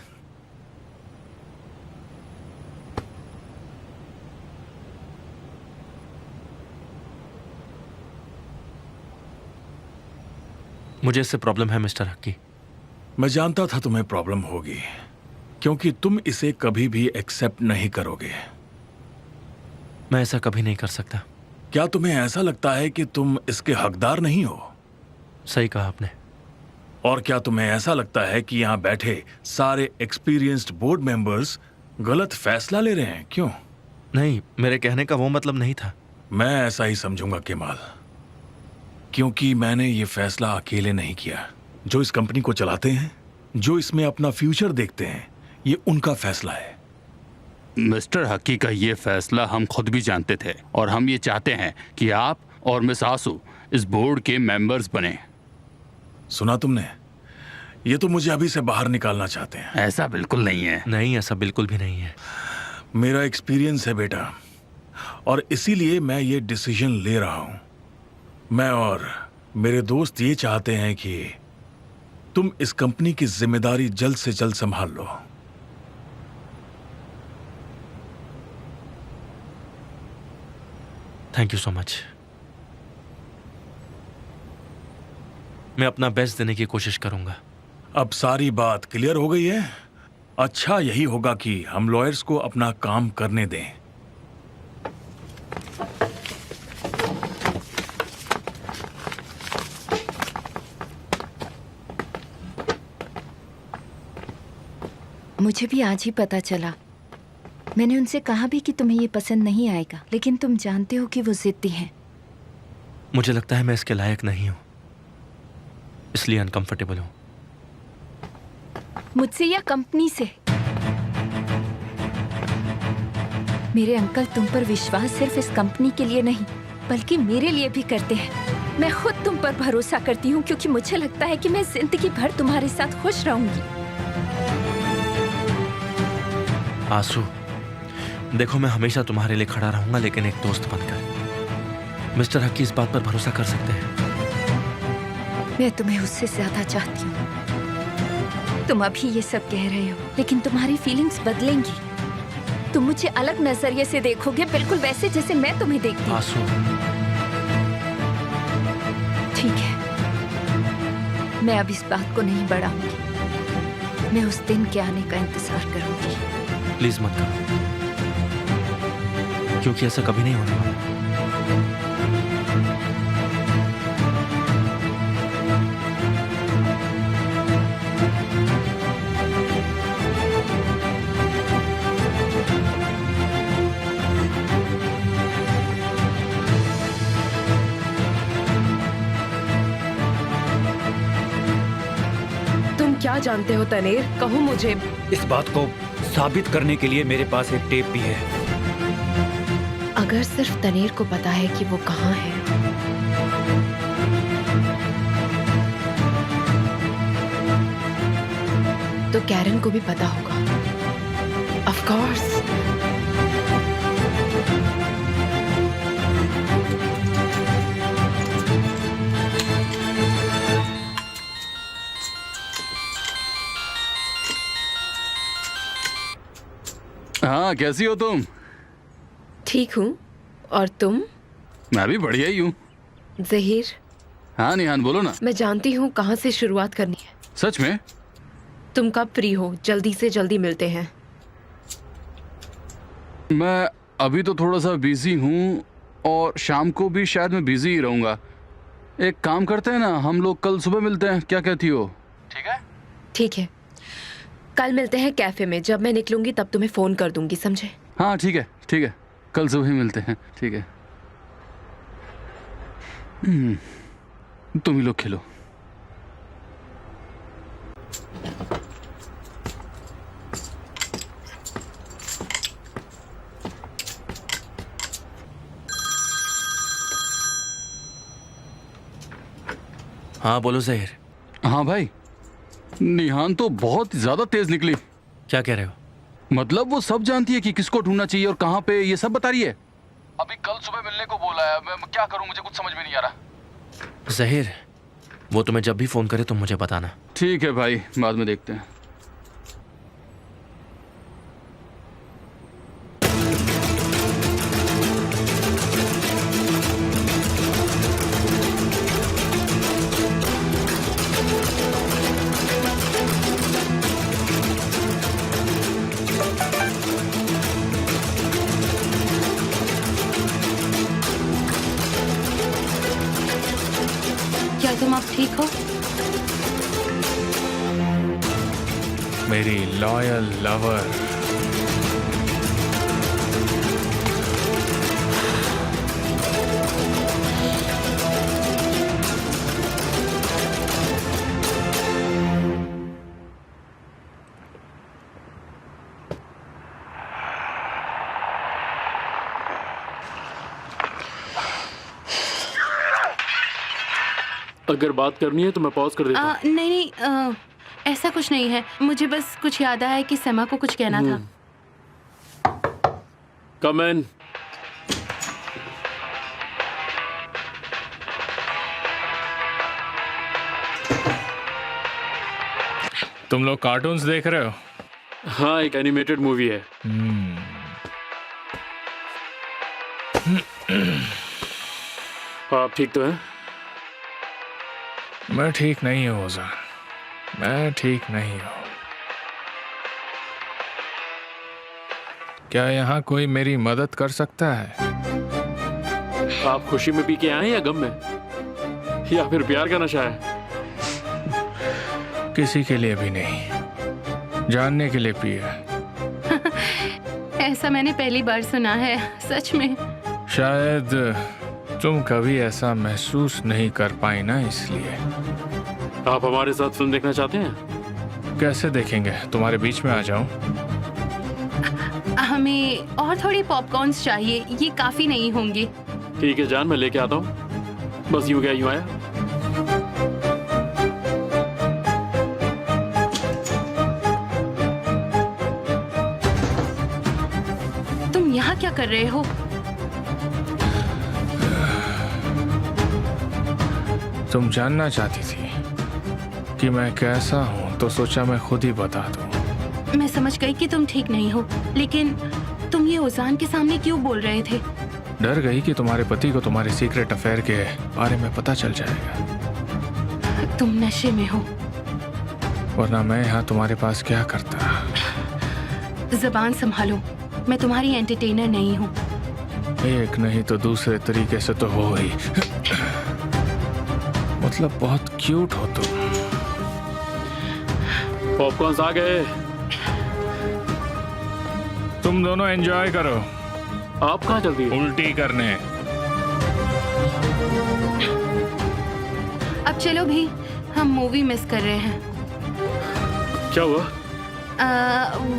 मुझे इससे प्रॉब्लम है मिस्टर हक्की। मैं जानता था तुम्हें प्रॉब्लम होगी, क्योंकि तुम इसे कभी भी एक्सेप्ट नहीं करोगे। मैं ऐसा कभी नहीं कर सकता। क्या तुम्हें ऐसा लगता है कि तुम इसके हकदार नहीं हो? सही कहा आपने। और क्या तुम्हें ऐसा लगता है कि यहाँ बैठे सारे एक्सपीरियंस्ड बोर्ड मेंबर्स गलत फैसला ले रहे हैं? क्यों? नहीं, मेरे कहने का वो मतलब नहीं था। मैं ऐसा ही समझूंगा केमाल, क्योंकि मैंने ये फैसला अकेले नहीं किया। जो इस कंपनी को चलाते हैं, जो इसमें अपना फ्यूचर देखते हैं, ये उनका फैसला है। मिस्टर हक्की का ये फैसला हम खुद भी जानते थे और हम ये चाहते हैं कि आप और मिस आसू इस बोर्ड के मेंबर्स बने। सुना तुमने? ये तो मुझे अभी से बाहर निकालना चाहते हैं। ऐसा बिल्कुल नहीं है। नहीं, ऐसा बिल्कुल भी नहीं है। मेरा एक्सपीरियंस है बेटा, और इसीलिए मैं ये डिसीजन ले रहा हूं। मैं और मेरे दोस्त ये चाहते हैं कि तुम इस कंपनी की जिम्मेदारी जल्द से जल्द संभाल लो। Thank you so much. मैं अपना बेस्ट देने की कोशिश करूंगा। अब सारी बात क्लियर हो गई है। अच्छा यही होगा कि हम लॉयर्स को अपना काम करने दें। मुझे भी आज ही पता चला। मैंने उनसे कहा भी कि तुम्हें ये पसंद नहीं आएगा, लेकिन तुम जानते हो कि वो जिद्दी हैं। मुझे लगता है मैं इसके लायक नहीं हूं, इसलिए अनकंफर्टेबल हूं। मुझसे या कंपनी से? मेरे अंकल तुम पर विश्वास सिर्फ इस कंपनी के लिए नहीं, बल्कि मेरे लिए भी करते हैं। मैं खुद तुम पर भरोसा करती हूँ क्योंकि मुझे लगता है कि मैं जिंदगी भर तुम्हारे साथ खुश रहूंगी। आंसू, देखो मैं हमेशा तुम्हारे लिए खड़ा रहूंगा, लेकिन एक दोस्त बनकर। मिस्टर हकी इस बात पर भरोसा कर सकते हैं। मैं तुम्हें उससे ज्यादा चाहती हूँ। तुम अभी ये सब कह रहे हो, लेकिन तुम्हारी फीलिंग्स बदलेंगी। तुम मुझे अलग नजरिए से देखोगे, बिल्कुल वैसे जैसे मैं तुम्हें देखती हूँ। आंसू, ठीक है, मैं अब इस बात को नहीं बढ़ाऊंगी। मैं उस दिन के आने का इंतजार करूंगी। प्लीज मत करो, क्योंकि ऐसा कभी नहीं होने वाला। तुम क्या जानते हो तनेर? कहो मुझे। इस बात को साबित करने के लिए मेरे पास एक टेप भी है। अगर सिर्फ तनेर को पता है कि वो कहाँ है, तो कैरन को भी पता होगा। Of course. हाँ, कैसी हो तुम? ठीक हूँ, और तुम? मैं भी बढ़िया ही हूँ। जहीर, हाँ निहान, बोलो ना। मैं जानती हूँ कहाँ से शुरुआत करनी है। सच में? तुम कब फ्री हो? जल्दी से जल्दी मिलते हैं। मैं अभी तो थोड़ा सा बिजी हूँ, और शाम को भी शायद मैं बिजी ही रहूँगा। एक काम करते हैं ना, हम लोग कल सुबह मिलते हैं, क्या कहती हो? ठीक है? ठीक है, कल मिलते हैं कैफे में। जब मैं निकलूंगी तब तुम्हें फोन कर दूंगी, समझे? हाँ ठीक है, ठीक है, कल सुबह ही मिलते हैं, ठीक है। तुम ही लोग खेलो। हाँ बोलो जहीर। हाँ भाई, निहान तो बहुत ज्यादा तेज निकली। क्या कह रहे हो? मतलब वो सब जानती है कि किसको ढूंढना चाहिए और कहाँ पे, ये सब बता रही है। अभी कल सुबह मिलने को बोला है। मैं क्या करूं, मुझे कुछ समझ में नहीं आ रहा। जहीर, वो तुम्हें जब भी फोन करे तुम मुझे बताना। ठीक है भाई, बाद में देखते हैं। क्या तुम अब ठीक हो? मेरी लॉयल लवर। अगर बात करनी है तो मैं पॉज कर देता हूँ। नहीं नहीं, ऐसा कुछ नहीं है। मुझे बस कुछ याद आया कि समा को कुछ कहना था। कम इन। तुम लोग कार्टून्स देख रहे हो? हाँ, एक एनिमेटेड मूवी है। आप ठीक तो हैं? मैं ठीक नहीं हूँ ओज़ान, मैं ठीक नहीं हूँ। क्या यहाँ कोई मेरी मदद कर सकता है? आप खुशी में पी के आए हैं या गम में, या फिर प्यार का नशा है? किसी के लिए भी नहीं, जानने के लिए पिया। ऐसा मैंने पहली बार सुना है, सच में। शायद तुम कभी ऐसा महसूस नहीं कर पाई ना, इसलिए। आप हमारे साथ फिल्म देखना चाहते हैं? कैसे देखेंगे, तुम्हारे बीच में आ जाऊं? हमें और थोड़ी पॉपकॉर्न्स चाहिए, ये काफी नहीं होंगे। ठीक है जान, मैं लेके आता हूँ। बस यूं गया यूं आया। तुम यहाँ क्या कर रहे हो? तुम जानना चाहती थी कि मैं कैसा हूँ, तो सोचा मैं खुद ही बता दूं। मैं समझ गई कि तुम ठीक नहीं हो, लेकिन तुम ये ओजान के सामने क्यों बोल रहे थे? डर गई कि तुम्हारे पति को तुम्हारे सीक्रेट अफेयर के बारे में पता चल जाएगा। तुम नशे में हो। वरना मैं यहाँ तुम्हारे पास क्या करता। जबान संभालो, मैं तुम्हारी एंटरटेनर नहीं हूँ। एक नहीं तो दूसरे तरीके से तो हो ही। मतलब बहुत क्यूट हो तुम। पॉपकॉर्न्स आ गए। तुम दोनों एंजॉय करो। आप कहाँ चल रही है? उल्टी करने। अब चलो भी, हम मूवी मिस कर रहे हैं। क्या हुआ?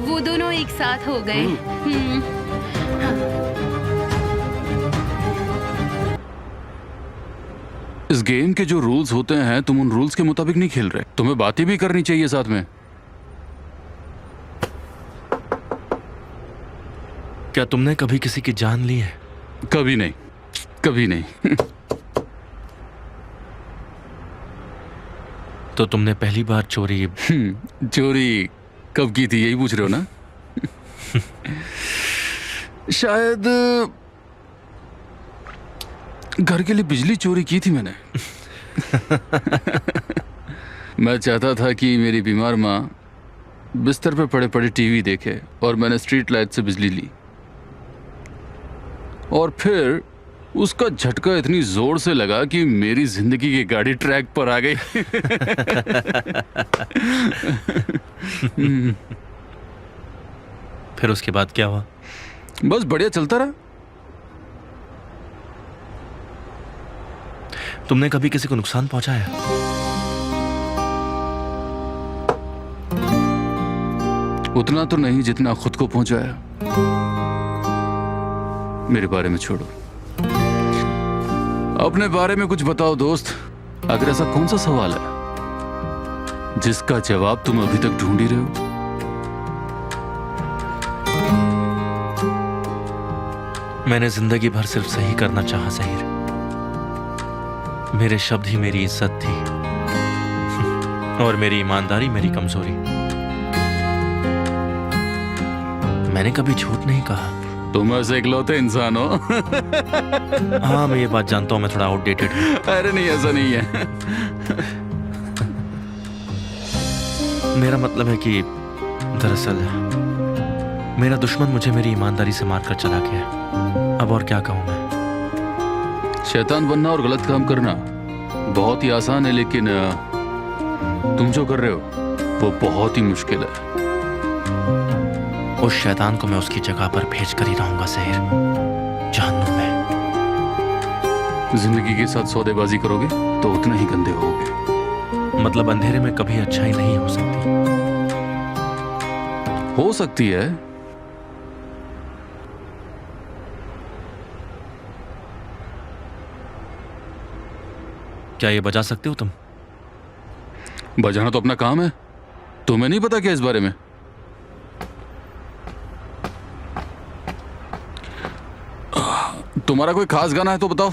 वो दोनों एक साथ हो गए। इस गेम के जो रूल्स होते हैं, तुम उन रूल्स के मुताबिक नहीं खेल रहे। तुम्हें बातें भी करनी चाहिए साथ में। क्या तुमने कभी किसी की जान ली है? कभी नहीं, कभी नहीं। तो तुमने पहली बार चोरी चोरी कब की थी, यही पूछ रहे हो ना? शायद घर के लिए बिजली चोरी की थी मैंने। मैं चाहता था कि मेरी बीमार माँ बिस्तर पे पड़े पड़े टीवी देखे, और मैंने स्ट्रीट लाइट से बिजली ली। और फिर उसका झटका इतनी जोर से लगा कि मेरी जिंदगी की गाड़ी ट्रैक पर आ गई। फिर उसके बाद क्या हुआ? बस बढ़िया चलता रहा। तुमने कभी किसी को नुकसान पहुंचाया? उतना तो नहीं जितना खुद को पहुंचाया। मेरे बारे में छोड़ो, अपने बारे में कुछ बताओ दोस्त। अगर ऐसा कौन सा सवाल है जिसका जवाब तुम अभी तक ढूंढ ही रहे हो? मैंने जिंदगी भर सिर्फ सही करना चाहा ज़हीर। मेरे शब्द ही मेरी इज्जत थी, और मेरी ईमानदारी मेरी कमजोरी। मैंने कभी झूठ नहीं कहा। तुम ऐसे इकलौते इंसान हो। हाँ, मैं ये बात जानता हूँ, मैं थोड़ा आउटडेटेड हूँ। अरे नहीं, ऐसा नहीं है। मेरा मतलब है कि दरअसल मेरा दुश्मन मुझे मेरी ईमानदारी से मारकर चला गया। अब और क्या कहूँ मैं। शैतान बनना और गलत काम करना बहुत ही आसान है, लेकिन तुम जो कर रहे हो वो बहुत ही मुश्किल है। उस शैतान को मैं उसकी जगह पर भेज कर ही रहूंगा ज़हीर, जहन्नुम में। जिंदगी के साथ सौदेबाजी करोगे तो उतना ही गंदे होगे। मतलब अंधेरे में कभी अच्छाई नहीं हो सकती? हो सकती है। क्या ये बजा सकते हो तुम? बजाना तो अपना काम है। तुम्हें नहीं पता क्या इस बारे में? तुम्हारा कोई खास गाना है तो बताओ।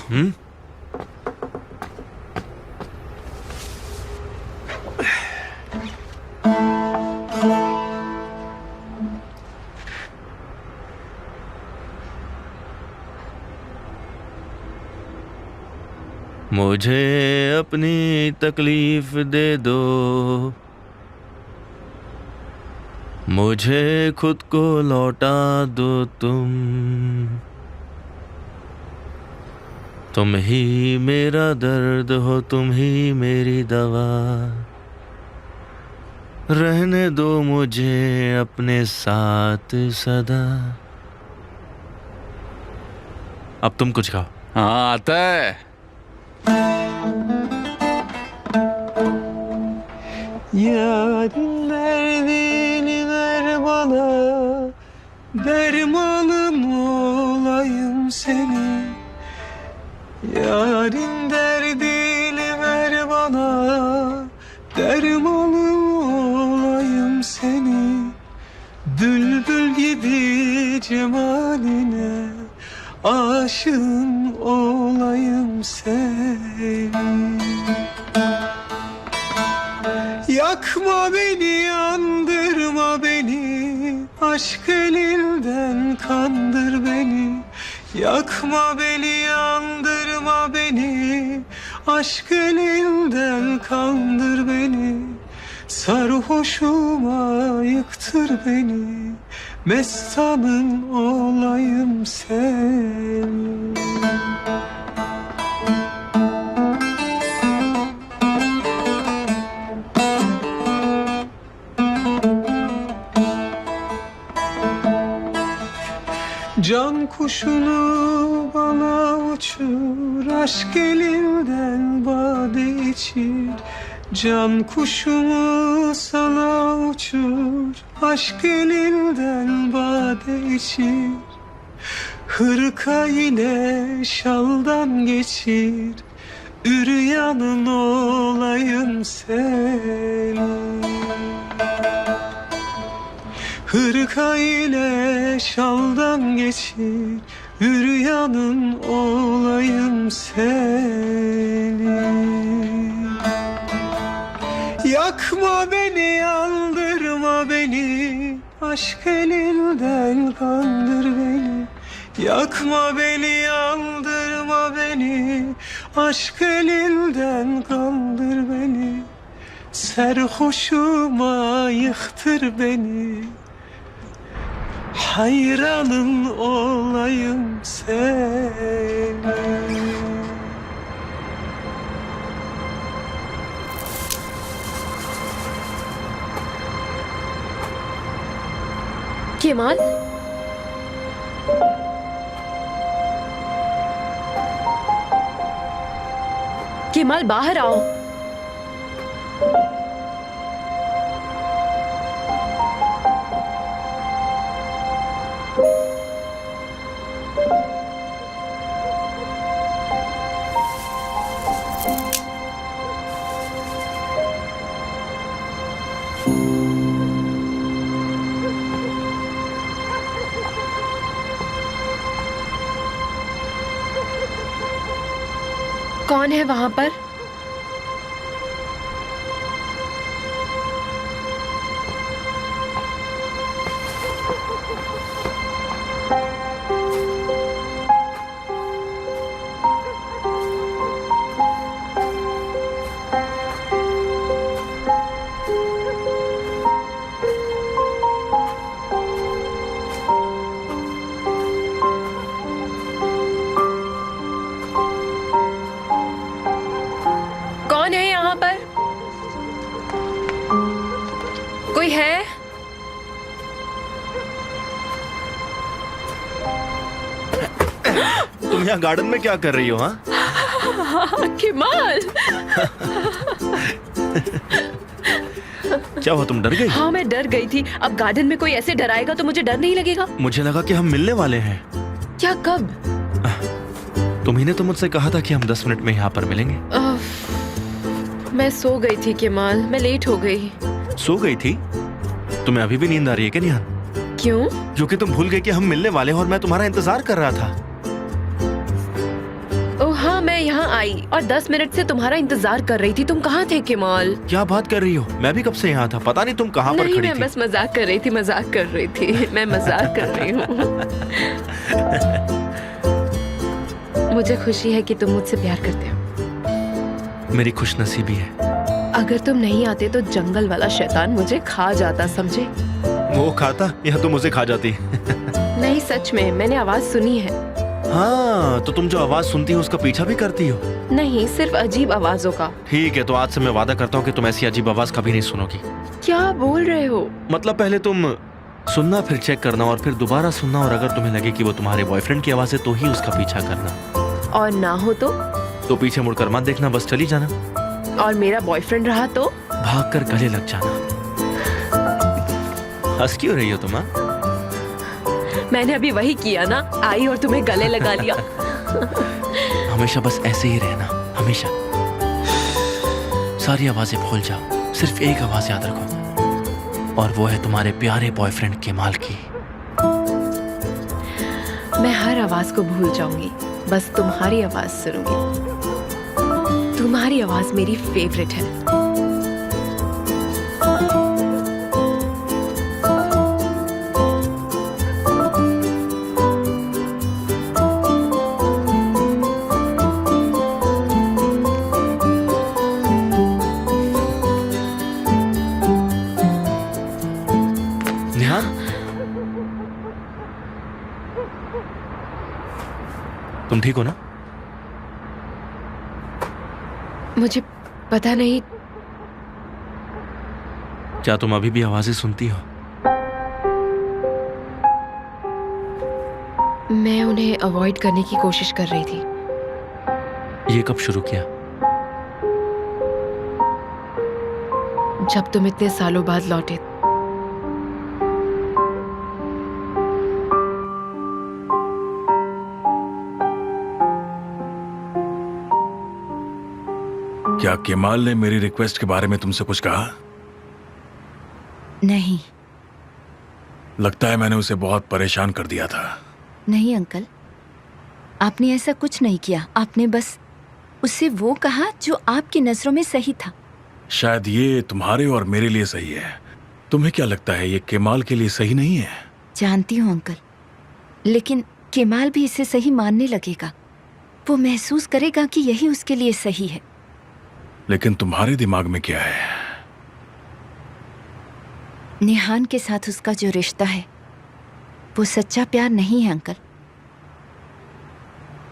मुझे अपनी तकलीफ दे दो, मुझे खुद को लौटा दो तुम ही मेरा दर्द हो, तुम ही मेरी दवा। रहने दो मुझे अपने साथ सदा। अब तुम कुछ गाओ। हाँ, आता है। Yarın derdini ver bana, dermanım olayım senin. Yarın derdini cemaline aşığın olayım senin. Yakma beni, yandırma beni, aşk elinden kandır beni. Yakma beni, yandırma beni, aşk elinden kandır beni. Sarhoşuma yıktır beni, mestanın olayım senin. Can kuşunu bana uçur, aşk elinden bade içir. Can kuşumu sana uçur, aşk elinden bade içir. Hırka yine şaldan geçir, üryanın olayım senin. Hırka ile şaldan geçir, üryanın olayım senin. Yakma beni, yandırma beni, aşk elinden kandır beni. Yakma beni, yandırma beni, aşk elinden kandır beni. Serhoşuma yıktır beni, hayranın olayım senin. Kemal, Kemal बाहर आओ। कौन है वहां पर? कौन है यहाँ पर? कोई है? तुम यहाँ गार्डन में क्या कर रही हो? हाँ केमाल, क्या हुआ, तुम डर गई? हाँ मैं डर गई थी। अब गार्डन में कोई ऐसे डराएगा तो मुझे डर नहीं लगेगा? मुझे लगा कि हम मिलने वाले हैं। क्या, कब? तुम्ही ने तो मुझसे कहा था कि हम 10 मिनट में यहाँ पर मिलेंगे। मैं सो गई थी केमाल, मैं लेट हो गई। सो गई थी? तुम्हें अभी भी नींद आ रही है क्या निहान? क्यों? क्योंकि तुम भूल गए कि हम मिलने वाले हैं और मैं तुम्हारा इंतजार कर रहा था। ओह हाँ, मैं यहाँ आई और 10 मिनट से तुम्हारा इंतजार कर रही थी। तुम कहाँ थे केमाल? क्या बात कर रही हो? मैं भी कब से यहाँ था, पता नहीं तुम कहाँ पर नहीं, खड़ी मैं थी। बस मजाक कर रही थी, मजाक कर रही थी। मैं मजाक कर रही हूँ। मुझे खुशी है कि तुम मुझसे प्यार करते हो। मेरी खुशनसीबी है। अगर तुम नहीं आते तो जंगल वाला शैतान मुझे खा जाता, समझे? वो खाता या तुम उसे खा जाती? नहीं, सच में, मैंने आवाज सुनी है। हाँ, तो तुम जो आवाज सुनती हो उसका पीछा भी करती हो? नहीं, सिर्फ अजीब आवाजों का। ठीक है, तो आज से मैं वादा करता हूँ कि तुम ऐसी अजीब आवाज कभी नहीं सुनोगी। क्या बोल रहे हो? मतलब पहले तुम सुनना, फिर चेक करना और फिर दोबारा सुनना, और अगर तुम्हें लगे कि वो तुम्हारे बॉयफ्रेंड की आवाज है तो ही उसका पीछा करना। और ना हो तो पीछे मुड़कर मत देखना, बस चली जाना। और मेरा बॉयफ्रेंड रहा तो? भाग कर गले लग जाना। हंस क्यों रही हो तुम? मैंने अभी वही किया ना, आई और तुम्हें गले लगा लिया। हमेशा बस ऐसे ही रहना, हमेशा। सारी आवाजें भूल जाओ, सिर्फ एक आवाज याद रखो, और वो है तुम्हारे प्यारे बॉयफ्रेंड केमाल की। मैं हर आवाज को भूल जाऊंगी, बस तुम्हारी आवाज सुनूंगी। तुम्हारी आवाज मेरी फेवरेट है। निहान, तुम ठीक हो ना? मुझे पता नहीं, क्या तुम अभी भी आवाजें सुनती हो? मैं उन्हें अवॉइड करने की कोशिश कर रही थी। ये कब शुरू किया? जब तुम इतने सालों बाद लौटे। क्या केमाल ने मेरी रिक्वेस्ट के बारे में तुमसे कुछ कहा? नहीं। लगता है मैंने उसे बहुत परेशान कर दिया था। नहीं अंकल, आपने ऐसा कुछ नहीं किया। आपने बस उससे वो कहा जो आपकी नजरों में सही था। शायद ये तुम्हारे और मेरे लिए सही है। तुम्हें क्या लगता है ये केमाल के लिए सही नहीं है? जानती हूँ अंकल, लेकिन केमाल भी इसे सही मानने लगेगा। वो महसूस करेगा कि यही उसके लिए सही है। लेकिन तुम्हारे दिमाग में क्या है? निहान के साथ उसका जो रिश्ता है वो सच्चा प्यार नहीं है अंकल।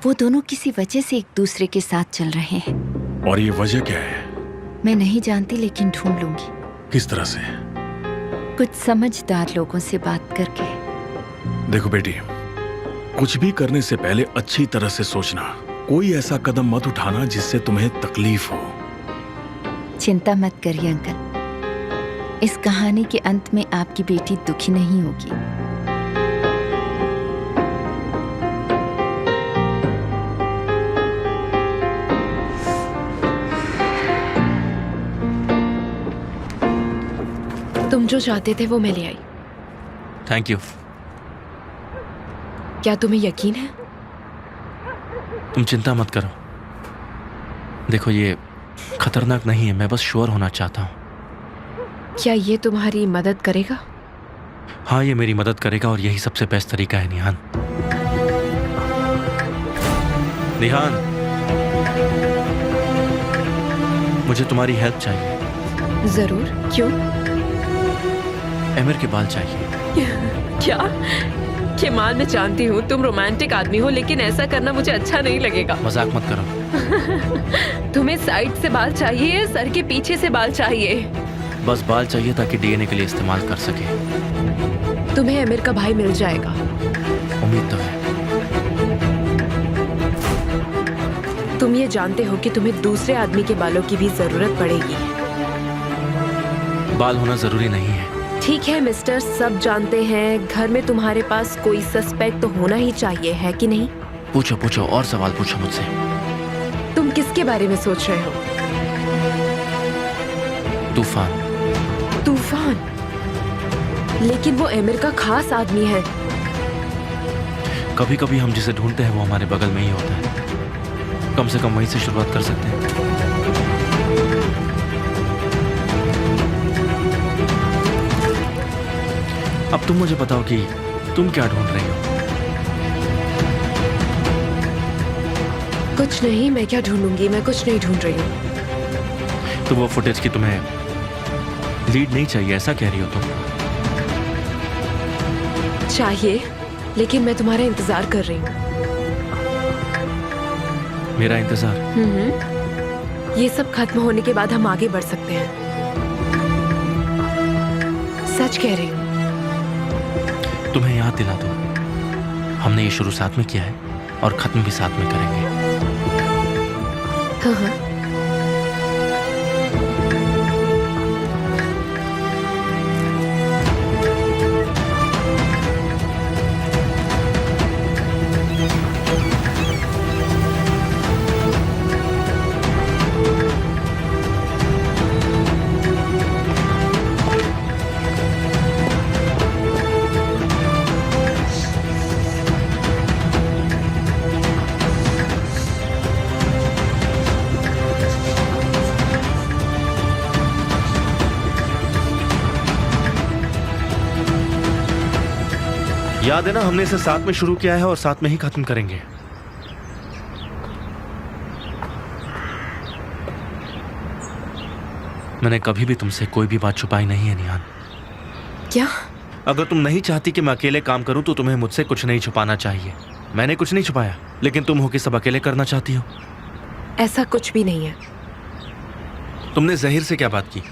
वो दोनों किसी वजह से एक दूसरे के साथ चल रहे हैं। और ये वजह क्या है? मैं नहीं जानती, लेकिन ढूंढ लूंगी। किस तरह से? कुछ समझदार लोगों से बात करके। देखो बेटी, कुछ भी करने से पहले अच्छी तरह से सोचना। कोई ऐसा कदम मत उठाना जिससे तुम्हें तकलीफ हो। चिंता मत करिए अंकल, इस कहानी के अंत में आपकी बेटी दुखी नहीं होगी। तुम जो चाहते थे वो मैं ले आई। Thank you. क्या तुम्हें यकीन है? तुम चिंता मत करो। देखो, ये खतरनाक नहीं है। मैं बस श्योर होना चाहता हूँ। क्या ये तुम्हारी मदद करेगा? हाँ, ये मेरी मदद करेगा और यही सबसे बेस्ट तरीका है। निहान, निहान, मुझे तुम्हारी हेल्प चाहिए। जरूर। क्यों? एमिर के बाल चाहिए। क्या? केमाल, मैं जानती हूँ तुम रोमांटिक आदमी हो, लेकिन ऐसा करना मुझे अच्छा नहीं लगेगा। मजाक मत करो। तुम्हें साइड से बाल चाहिए, सर के पीछे से बाल चाहिए? बस बाल चाहिए ताकि डीएनए के लिए इस्तेमाल कर सके। तुम्हें एमिर का भाई मिल जाएगा। उम्मीद तो है। तुम ये जानते हो कि तुम्हें दूसरे आदमी के बालों की भी जरूरत पड़ेगी। बाल होना जरूरी नहीं है। ठीक है मिस्टर, सब जानते हैं घर में तुम्हारे पास कोई सस्पेक्ट तो होना ही चाहिए, है कि नहीं? पूछो पूछो, और सवाल पूछो मुझसे। तुम किसके बारे में सोच रहे हो? तूफान। तूफान? लेकिन वो एमिर का खास आदमी है। कभी कभी हम जिसे ढूंढते हैं वो हमारे बगल में ही होता है। कम से कम वहीं से शुरुआत कर सकते हैं। अब तुम मुझे बताओ कि तुम क्या ढूंढ रही हो? कुछ नहीं, मैं क्या ढूंढूंगी? मैं कुछ नहीं ढूंढ रही हूँ। तो वो फुटेज की तुम्हें लीड नहीं चाहिए, ऐसा कह रही हो तुम? चाहिए, लेकिन मैं तुम्हारा इंतजार कर रही हूँ। मेरा इंतजार? ये सब खत्म होने के बाद हम आगे बढ़ सकते हैं। सच कह रही हूँ। तुम्हें याद दिला दूं, हमने ये शुरू साथ में किया है और खत्म भी साथ में करेंगे। हाँ हाँ। याद है ना, हमने इसे साथ में शुरू किया है और साथ में ही खत्म करेंगे। मैंने कभी भी तुमसे कोई भी बात छुपाई नहीं है निहान। क्या? अगर तुम नहीं चाहती कि मैं अकेले काम करूं तो तुम्हें मुझसे कुछ नहीं छुपाना चाहिए। मैंने कुछ नहीं छुपाया, लेकिन तुम हो कि सब अकेले करना चाहती हो। ऐसा कुछ भी नहीं है। तुमने जहीर से क्या बात की?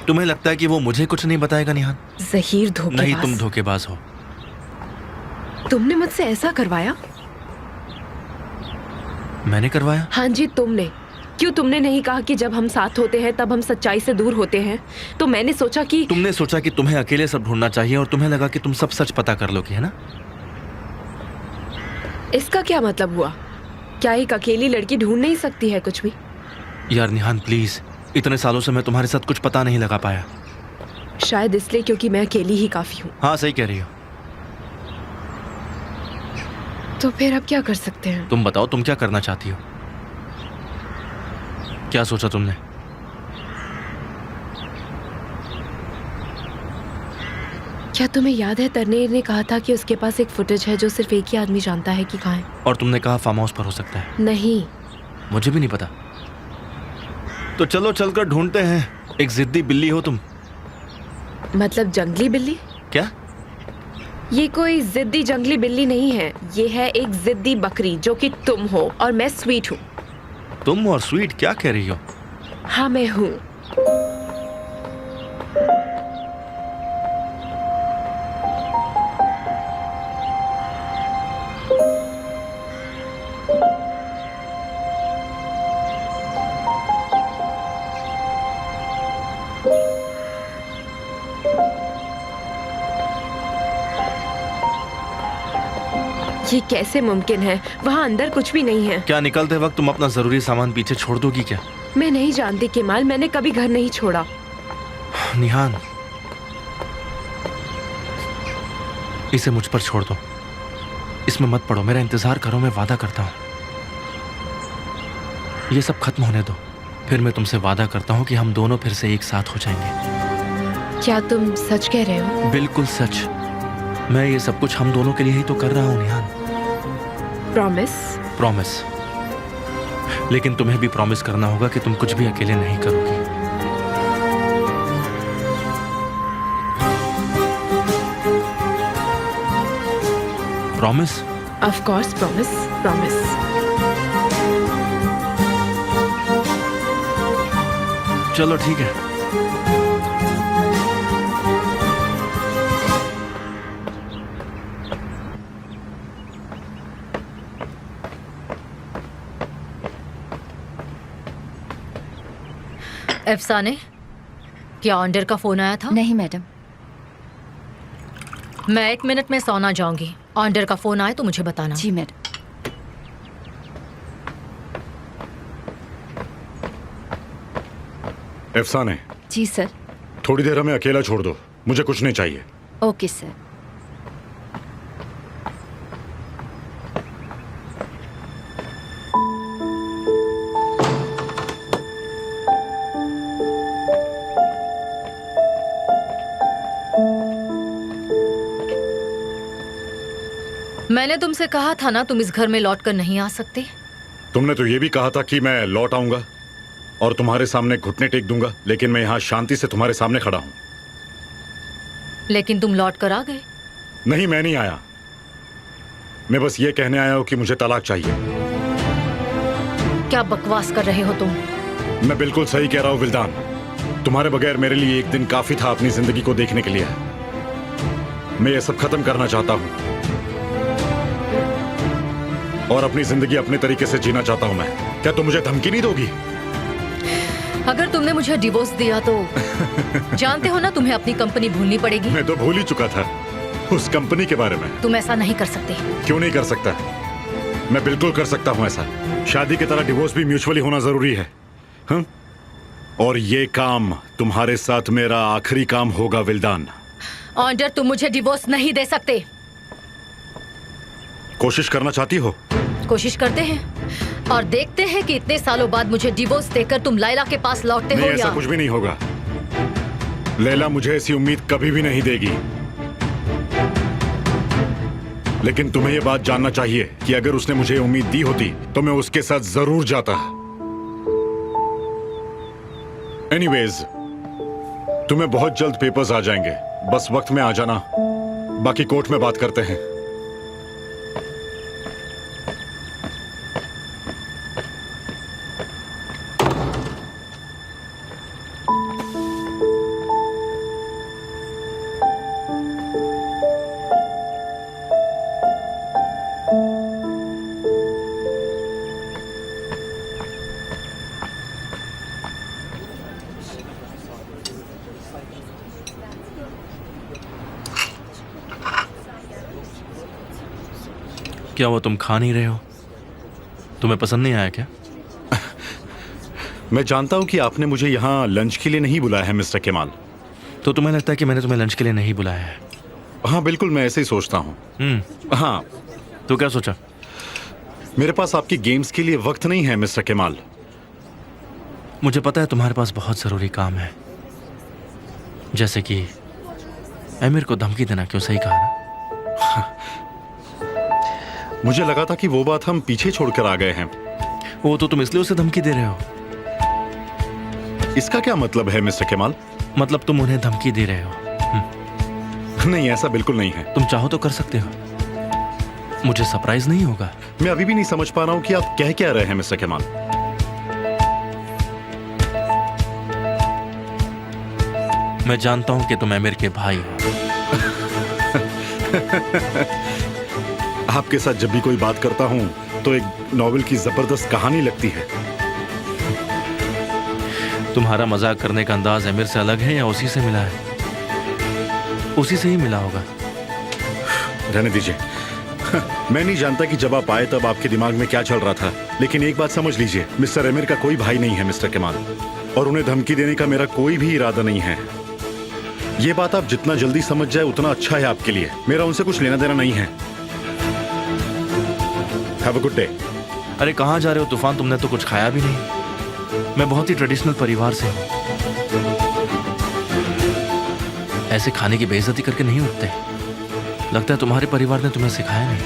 तुम्हें लगता है कि वो मुझे कुछ नहीं बताएगा निहान? जहीर धोखेबाज। नहीं, तुम धोखेबाज हो। तुमने मुझसे ऐसा करवाया? मैंने करवाया? हाँ जी, तुमने। क्यों तुमने नहीं कहा कि जब हम साथ होते हैं तब हम सच्चाई से दूर होते हैं? तो मैंने सोचा कि तुमने सोचा कि तुम्हें अकेले सब ढूंढना चाहिए और तुम्हें लगा कि तुम सब सच पता कर लोगे, है ना? इसका क्या मतलब हुआ? क्या एक अकेली लड़की ढूंढ नहीं सकती है कुछ भी? यार निहान प्लीज, इतने सालों से मैं तुम्हारे साथ कुछ पता नहीं लगा पाया। शायद इसलिए क्योंकि मैं अकेली ही काफी हूँ। हाँ सही कह रही हो। तो फिर अब क्या कर सकते हैं? तुम बताओ, तुम क्या करना चाहती हो? क्या सोचा तुमने? क्या तुम्हें याद है तरनेर ने कहा था कि उसके पास एक फुटेज है जो सिर्फ एक ही आदमी जानता है कि कहाँ है? और तुमने कहा फार्म हाउस पर हो सकता है। नहीं, मुझे भी नहीं पता। तो चलो चलकर ढूंढते हैं। एक जिद्दी बिल्ली हो तुम। मतलब जंगली बिल्ली? क्या? ये कोई जिद्दी जंगली बिल्ली नहीं है, ये है एक जिद्दी बकरी जो कि तुम हो, और मैं स्वीट हूँ। तुम और स्वीट क्या कह रही हो? हाँ मैं हूँ। ये कैसे मुमकिन है? वहाँ अंदर कुछ भी नहीं है। क्या निकलते वक्त तुम अपना जरूरी सामान पीछे छोड़ दोगी क्या? मैं नहीं जानती केमाल, मैंने कभी घर नहीं छोड़ा। निहान, इसे मुझ पर छोड़ दो। इसमें मत पड़ो, मेरा इंतजार करो, मैं वादा करता हूँ। ये सब खत्म होने दो, फिर मैं तुमसे वादा करता हूँ कि हम दोनों फिर से एक साथ हो जाएंगे। क्या तुम सच कह रहे हो? बिल्कुल सच। मैं ये सब कुछ हम दोनों के लिए ही तो कर रहा हूँ निहान। प्रॉमिस? प्रॉमिस। लेकिन तुम्हें भी प्रॉमिस करना होगा कि तुम कुछ भी अकेले नहीं करोगी। Promise? Of course promise, promise. चलो ठीक है। अफसाने, क्या ऑन्डर का फोन आया था? नहीं मैडम। मैं 1 मिनट में सोना जाऊंगी। ऑन्डर का फोन आए तो मुझे बताना। जी मैडम। अफसाने। जी सर। थोड़ी देर हमें अकेला छोड़ दो, मुझे कुछ नहीं चाहिए। Okay sir. मैंने तुमसे कहा था ना, तुम इस घर में लौट कर नहीं आ सकते। तुमने तो ये भी कहा था कि मैं लौट आऊंगा और तुम्हारे सामने घुटने टेक दूंगा, लेकिन मैं यहाँ शांति से तुम्हारे सामने खड़ा हूँ। लेकिन तुम लौट कर आ गए। नहीं, मैं नहीं आया। मैं बस ये कहने आया हूँ कि मुझे तलाक चाहिए। क्या बकवास कर रहे हो तुम? मैं बिल्कुल सही कह रहा हूँ विल्दान। तुम्हारे बगैर मेरे लिए एक दिन काफी था अपनी जिंदगी को देखने के लिए। मैं ये सब खत्म करना चाहता हूँ और अपनी जिंदगी अपने तरीके से जीना चाहता हूँ मैं। क्या तुम मुझे धमकी नहीं दोगी? अगर तुमने मुझे डिवोर्स दिया तो जानते हो ना, तुम्हें अपनी कंपनी भूलनी पड़ेगी। मैं तो भूल ही चुका था उस कंपनी के बारे में। तुम ऐसा नहीं कर सकते। क्यों नहीं कर सकता? मैं बिल्कुल कर सकता हूँ ऐसा। शादी की तरह डिवोर्स भी म्यूचुअली होना जरूरी है। हाँ? और ये काम तुम्हारे साथ मेरा आखिरी काम होगा विल्दान। ऑन्डर, तुम मुझे डिवोर्स नहीं दे सकते। कोशिश करना चाहती हो? कोशिश करते हैं और देखते हैं कि इतने सालों बाद मुझे डिवोर्स देकर तुम लैला के पास लौटते हो नहीं, या ऐसा कुछ भी नहीं होगा। लैला मुझे ऐसी उम्मीद कभी भी नहीं देगी। लेकिन तुम्हें यह बात जानना चाहिए कि अगर उसने मुझे उम्मीद दी होती तो मैं उसके साथ जरूर जाता। एनीवेज, तुम्हें बहुत जल्द पेपर्स आ जाएंगे, बस वक्त में आ जाना। बाकी कोर्ट में बात करते हैं। क्या वो तुम खा नहीं रहे हो? तुम्हें पसंद नहीं आया क्या? मैं जानता हूं कि आपने मुझे यहाँ लंच के लिए नहीं बुलाया है मिस्टर केमाल। तो तुम्हें लगता है कि मैंने तुम्हें लंच के लिए नहीं बुलाया है? हाँ बिल्कुल, मैं ऐसे ही सोचता हूँ। हाँ, तो क्या सोचा? मेरे पास आपकी गेम्स के लिए वक्त नहीं है मिस्टर केमाल। मुझे पता है तुम्हारे पास बहुत जरूरी काम है, जैसे कि एमिर को धमकी देना। क्यों, सही कहा ना? मुझे लगा था कि वो बात हम पीछे छोड़कर आ गए हैं। वो तो तुम इसलिए उसे धमकी दे रहे हो। इसका क्या मतलब है मिस्टर केमाल? मतलब तुम उन्हें धमकी दे रहे हो? नहीं, ऐसा बिल्कुल नहीं है। तुम चाहो तो कर सकते हो, मुझे सरप्राइज नहीं होगा। मैं अभी भी नहीं समझ पा रहा हूँ कि आप कह क्या रहे हैं मिस्टर केमाल। मैं जानता हूं कि तुम एमिर के भाई हो। आपके साथ जब भी कोई बात करता हूं तो एक नॉवेल की जबरदस्त कहानी लगती है। तुम्हारा मजाक करने का अंदाज एमिर से अलग है या उसी से मिला है? उसी से ही मिला होगा। रहने दीजिए। मैं नहीं जानता कि जब आप आए तब आपके दिमाग में क्या चल रहा था, लेकिन एक बात समझ लीजिए, मिस्टर एमिर का कोई भाई नहीं है मिस्टर केमाल, और उन्हें धमकी देने का मेरा कोई भी इरादा नहीं है। ये बात आप जितना जल्दी समझ जाए उतना अच्छा है आपके लिए। मेरा उनसे कुछ लेना देना नहीं है। Have a good day. अरे कहाँ जा रहे हो तूफान? तुमने तो कुछ खाया भी नहीं। मैं बहुत ही ट्रेडिशनल परिवार से हूँ। ऐसे खाने की बेइज्जती करके नहीं उठते। लगता है तुम्हारे परिवार ने तुम्हें सिखाया नहीं।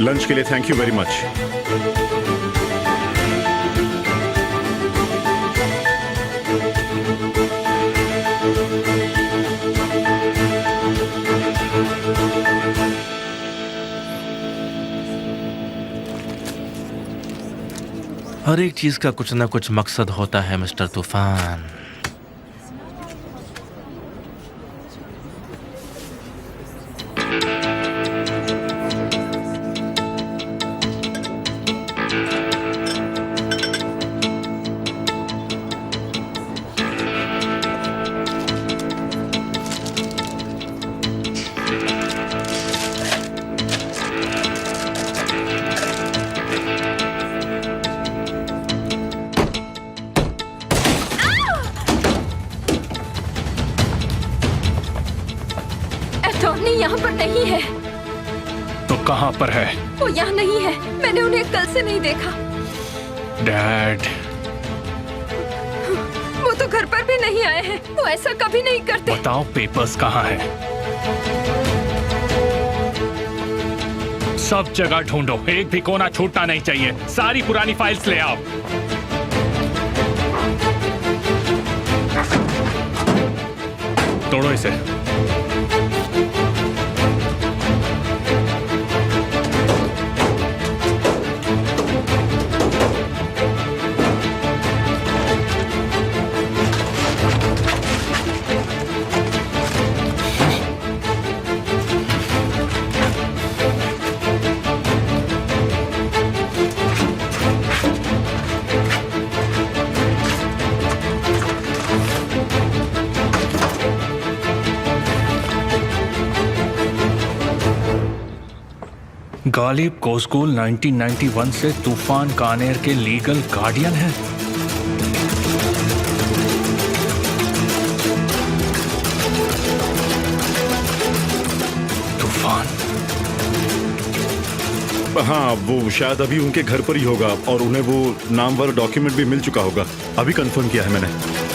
लंच के लिए थैंक यू वेरी मच। हर एक चीज का कुछ ना कुछ मकसद होता है मिस्टर तूफान। अटॉर्नी यहाँ पर नहीं है। तो कहाँ पर है? वो यहाँ नहीं है। मैंने उन्हें कल से नहीं देखा। डैड, वो तो घर पर भी नहीं आए हैं। वो ऐसा कभी नहीं करते। बताओ पेपर्स कहाँ है? सब जगह ढूंढो, एक भी कोना छूटना नहीं चाहिए। सारी पुरानी फाइल्स ले आओ। तोड़ो इसे। गालिब कोस्कूल 1991 से तूफान कानेर के लीगल गार्डियन हैं। तूफान हाँ, वो शायद अभी उनके घर पर ही होगा और उन्हें वो नाम वाला डॉक्यूमेंट भी मिल चुका होगा। अभी कंफर्म किया है मैंने।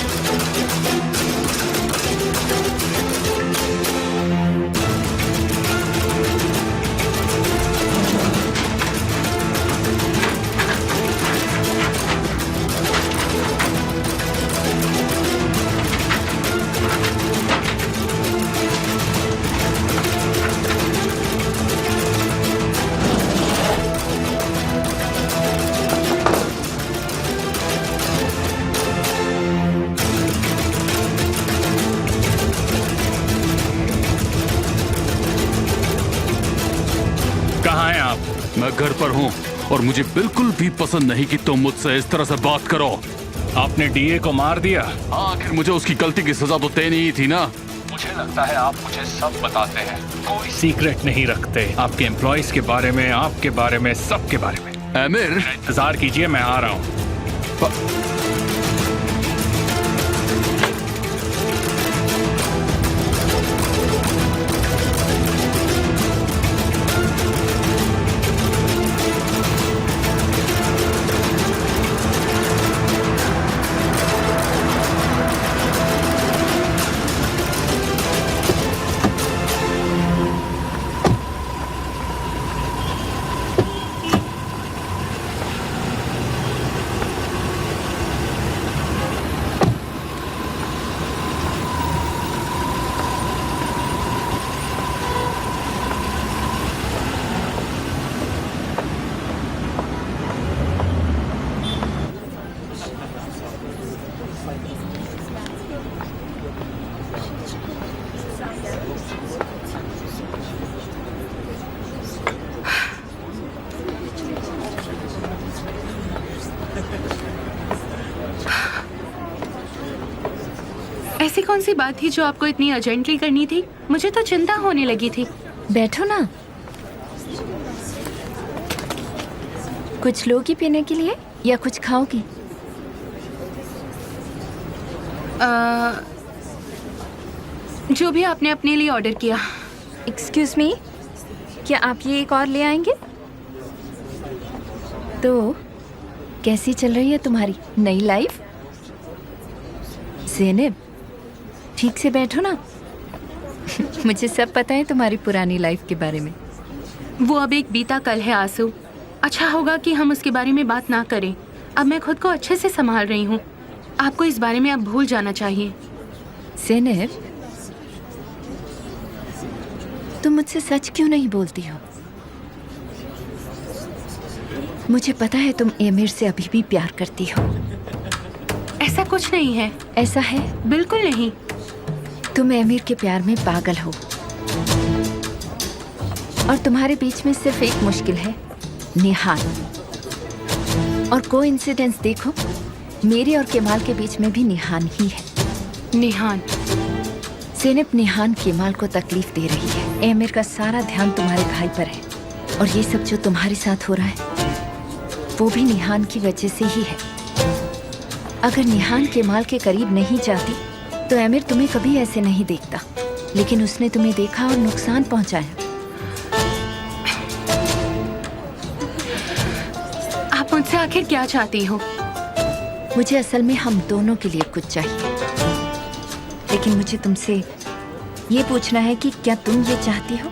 कहाँ हैं आप? मैं घर पर हूँ और मुझे बिल्कुल भी पसंद नहीं कि तुम मुझसे इस तरह से बात करो। आपने डीए को मार दिया। आखिर मुझे उसकी गलती की सजा तो देनी ही थी ना। मुझे लगता है आप मुझे सब बताते हैं, कोई सीक्रेट नहीं रखते। आपके एम्प्लॉइज के बारे में, आपके बारे में, सबके बारे में। आमिर, इंतजार कीजिए, मैं आ रहा हूँ। ऐसी कौन सी बात थी जो आपको इतनी अर्जेंटली करनी थी? मुझे तो चिंता होने लगी थी। बैठो ना। कुछ लोगी पीने के लिए या कुछ खाओगी? जो भी आपने अपने लिए ऑर्डर किया। एक्सक्यूज मी, क्या आप ये एक और ले आएंगे? तो कैसी चल रही है तुम्हारी नई लाइफ? ज़ैनब, ठीक से बैठो ना। मुझे सब पता है तुम्हारी पुरानी लाइफ के बारे में। वो अब एक बीता कल है आंसू। अच्छा होगा कि हम उसके बारे में बात ना करें। अब मैं खुद को अच्छे से संभाल रही हूँ। आपको इस बारे में अब भूल जाना चाहिए। ज़ैनब, तुम मुझसे सच क्यों नहीं बोलती हो? मुझे पता है तुम एमिर से अभी भी प्यार करती हो। ऐसा कुछ नहीं है। ऐसा है। बिल्कुल नहीं। तुम एमिर के प्यार में पागल हो और तुम्हारे बीच में सिर्फ एक मुश्किल है, निहान। और कोइंसिडेंस देखो, मेरे और केमाल के बीच में भी निहान ही है। निहान? ज़ैनब, निहान केमाल को तकलीफ दे रही है। एमिर का सारा ध्यान तुम्हारे भाई पर है और ये सब जो तुम्हारे साथ हो रहा है वो भी निहान की वजह से ही है। अगर निहान केमाल के करीब नहीं जाती तो एमिर तुम्हें कभी ऐसे नहीं देखता, लेकिन उसने तुम्हें देखा और नुकसान पहुंचाया। आप मुझसे आखिर क्या चाहती हो? मुझे असल में हम दोनों के लिए कुछ चाहिए, लेकिन मुझे तुमसे ये पूछना है कि क्या तुम ये चाहती हो?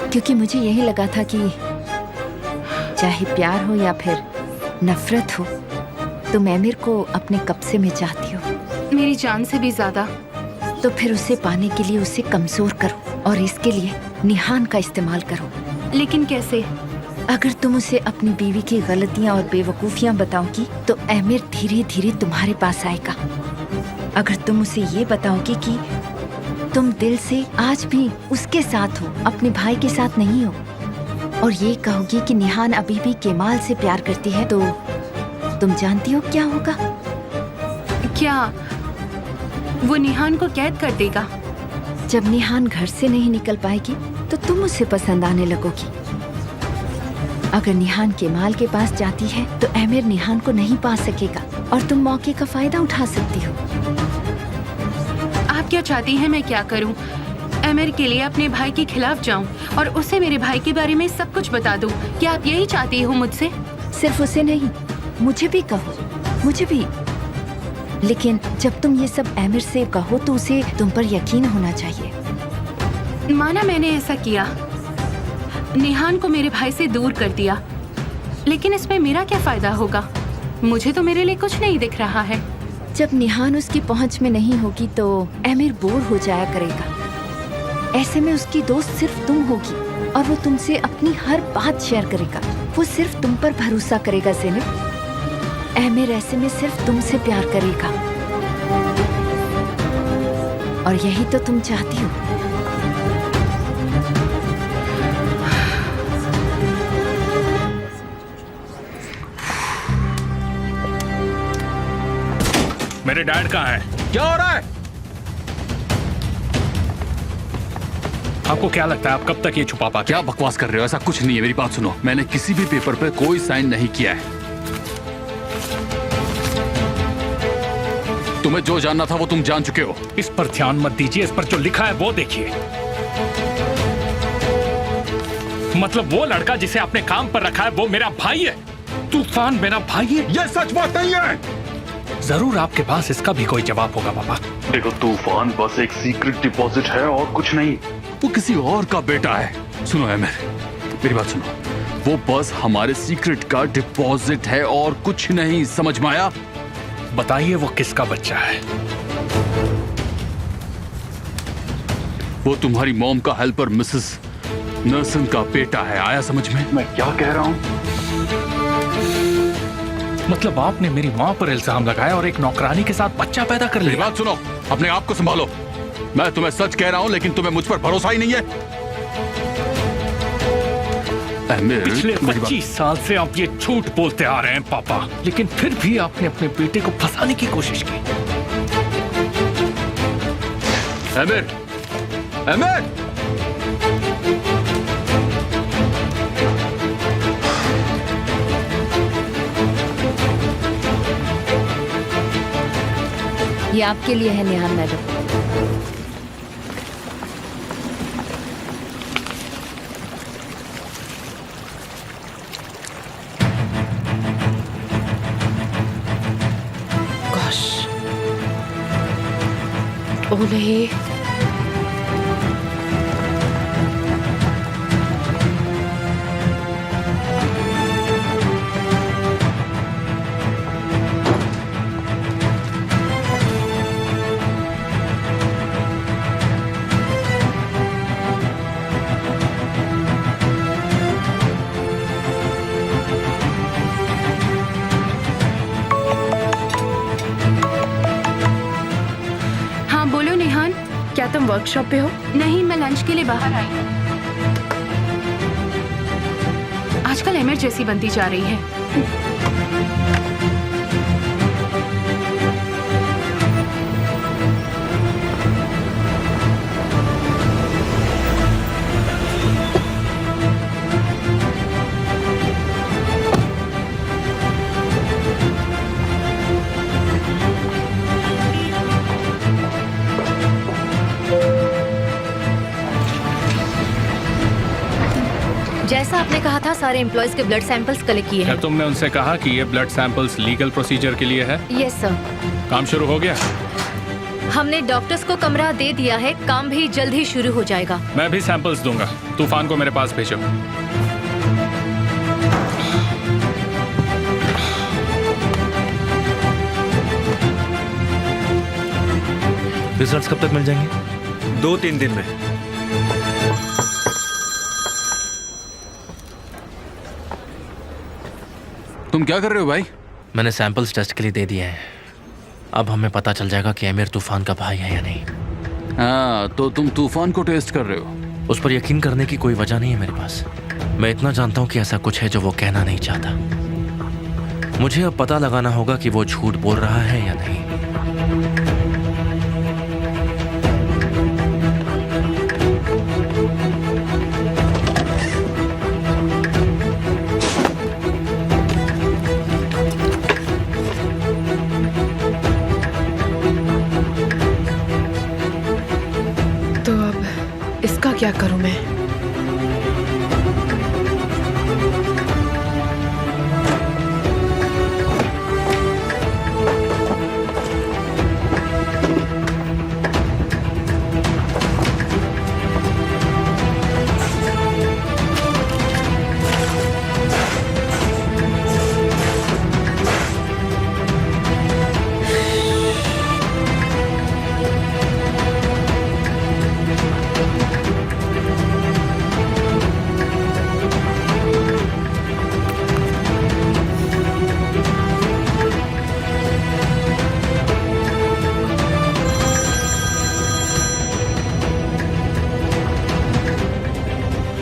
क्योंकि मुझे यही लगा था कि चाहे प्यार हो या फिर नफरत हो, तुम एमिर को अपने कब्जे में चाहती हो। मेरी जान से भी ज्यादा। तो फिर उसे पाने के लिए उसे कमजोर करो और इसके लिए निहान का इस्तेमाल करो। लेकिन कैसे? अगर तुम उसे अपनी बीवी की गलतियां और बेवकूफियां बताओगी तो एमिर धीरे धीरे तुम्हारे पास आएगा। अगर तुम उसे ये बताओगी कि तुम दिल से आज भी उसके साथ हो, अपने भाई के साथ नहीं हो, और ये कहोगी कि निहान अभी भी केमाल से प्यार करती है, तो तुम जानती हो क्या होगा? क्या वो निहान को कैद कर देगा? जब निहान घर से नहीं निकल पाएगी तो तुम उसे पसंद आने लगोगी। अगर निहान केमाल के पास जाती है तो एमिर निहान को नहीं पा सकेगा और तुम मौके का फायदा उठा सकती हो। आप क्या चाहती हैं मैं क्या करूं? आमिर के लिए अपने भाई के खिलाफ जाऊं और उसे मेरे भाई के बारे में सब कुछ बता दूं। क्या आप यही चाहती हो मुझसे? सिर्फ उसे नहीं, मुझे भी कहो, मुझे भी। लेकिन जब तुम ये सब आमिर से कहो तो उसे तुम पर यकीन होना चाहिए। माना मैंने ऐसा किया, निहान को मेरे भाई से दूर कर दिया, लेकिन इसमें मेरा क्या फायदा होगा? मुझे तो मेरे लिए कुछ नहीं दिख रहा है। जब निहान उसकी पहुंच में नहीं होगी तो आमिर बोर हो जाया करेगा। ऐसे में उसकी दोस्त सिर्फ तुम होगी और वो तुमसे अपनी हर बात शेयर करेगा। वो सिर्फ तुम पर भरोसा करेगा ज़ैनब। आमिर ऐसे में सिर्फ तुमसे प्यार करेगा और यही तो तुम चाहती हो। मेरे डैड कहाँ हैं? क्या हो रहा है? आपको क्या लगता है आप कब तक ये छुपा पाते? क्या बकवास कर रहे हो? ऐसा कुछ नहीं है। मेरी बात सुनो, मैंने किसी भी पेपर पे कोई साइन नहीं किया है। तुम्हें जो जानना था वो तुम जान चुके हो। इस पर ध्यान मत दीजिए, इस पर जो लिखा है वो देखिए। मतलब वो लड़का जिसे आपने काम पर रखा है वो मेरा भाई है। तूफान मेरा भाई है। ये सच बात नहीं है। जरूर आपके पास इसका भी कोई जवाब होगा पापा। देखो, तूफान बस एक सीक्रेट डिपॉजिट है और कुछ नहीं। वो किसी और का बेटा है। सुनो आमिर, मेरी बात सुनो। वो बस हमारे सीक्रेट का डिपॉजिट है और कुछ नहीं। समझ में आया? बताइए वो किसका बच्चा है? वो तुम्हारी मॉम का हेल्पर मिसेस नर्सन का बेटा है। आया समझ में मैं क्या कह रहा हूँ? मतलब आपने मेरी माँ पर इल्जाम लगाया और एक नौकरानी के साथ बच्चा पैदा कर लिया। मेरी बात सुनो, अपने आप को संभालो। मैं तुम्हें सच कह रहा हूँ लेकिन तुम्हें मुझ पर भरोसा ही नहीं है। पिछले 25 साल से आप ये झूठ बोलते आ रहे हैं पापा, लेकिन फिर भी आपने अपने बेटे को फंसाने की कोशिश की। आमिर, आमिर! ये आपके लिए है निहान मैडम। ओह नहीं, क्या तुम वर्कशॉप पे हो? नहीं, मैं लंच के लिए बाहर आई हूँ। आजकल आमिर जैसी बनती जा रही है। जैसा आपने कहा था, सारे एम्प्लॉयज के ब्लड सैंपल्स कलेक्ट किए क्या हैं। तुमने उनसे कहा कि ये ब्लड सैंपल्स लीगल प्रोसीजर के लिए है? Yes sir. काम शुरू हो गया? हमने डॉक्टर्स को कमरा दे दिया है, काम भी जल्द ही शुरू हो जाएगा। मैं भी सैंपल्स दूंगा। तूफान को मेरे पास भेजो। रिजल्ट्स कब तक मिल जाएंगे? 2-3 दिन में। तुम क्या कर रहे हो भाई? मैंने सैंपल्स टेस्ट के लिए दे दिए हैं। अब हमें पता चल जाएगा कि आमिर तूफान का भाई है या नहीं। हाँ, तो तुम तूफान को टेस्ट कर रहे हो? उस पर यकीन करने की कोई वजह नहीं है मेरे पास। मैं इतना जानता हूँ कि ऐसा कुछ है जो वो कहना नहीं चाहता। मुझे अब पता लगाना होगा कि वो झूठ बोल रहा है या नहीं। क्या करूं मैं?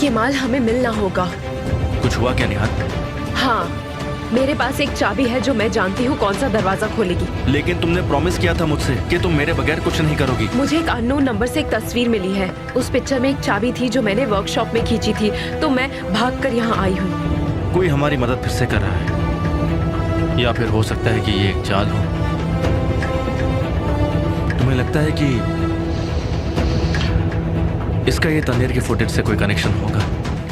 केमाल, हमें मिलना होगा। कुछ हुआ क्या निहाल? हाँ, मेरे पास एक चाबी है जो मैं जानती हूँ कौन सा दरवाजा खोलेगी। लेकिन तुमने प्रॉमिस किया था मुझसे कि तुम मेरे बगैर कुछ नहीं करोगी। मुझे एक अननोन नंबर से एक तस्वीर मिली है। उस पिक्चर में एक चाबी थी जो मैंने वर्कशॉप में खींची थी, तो मैं भागकर यहाँ आई हूँ। कोई हमारी मदद फिर से कर रहा है, या फिर हो सकता है कि ये एक चाल हो। तुम्हें लगता है कि इसका ये तनेर के फुटेज से कोई कनेक्शन होगा?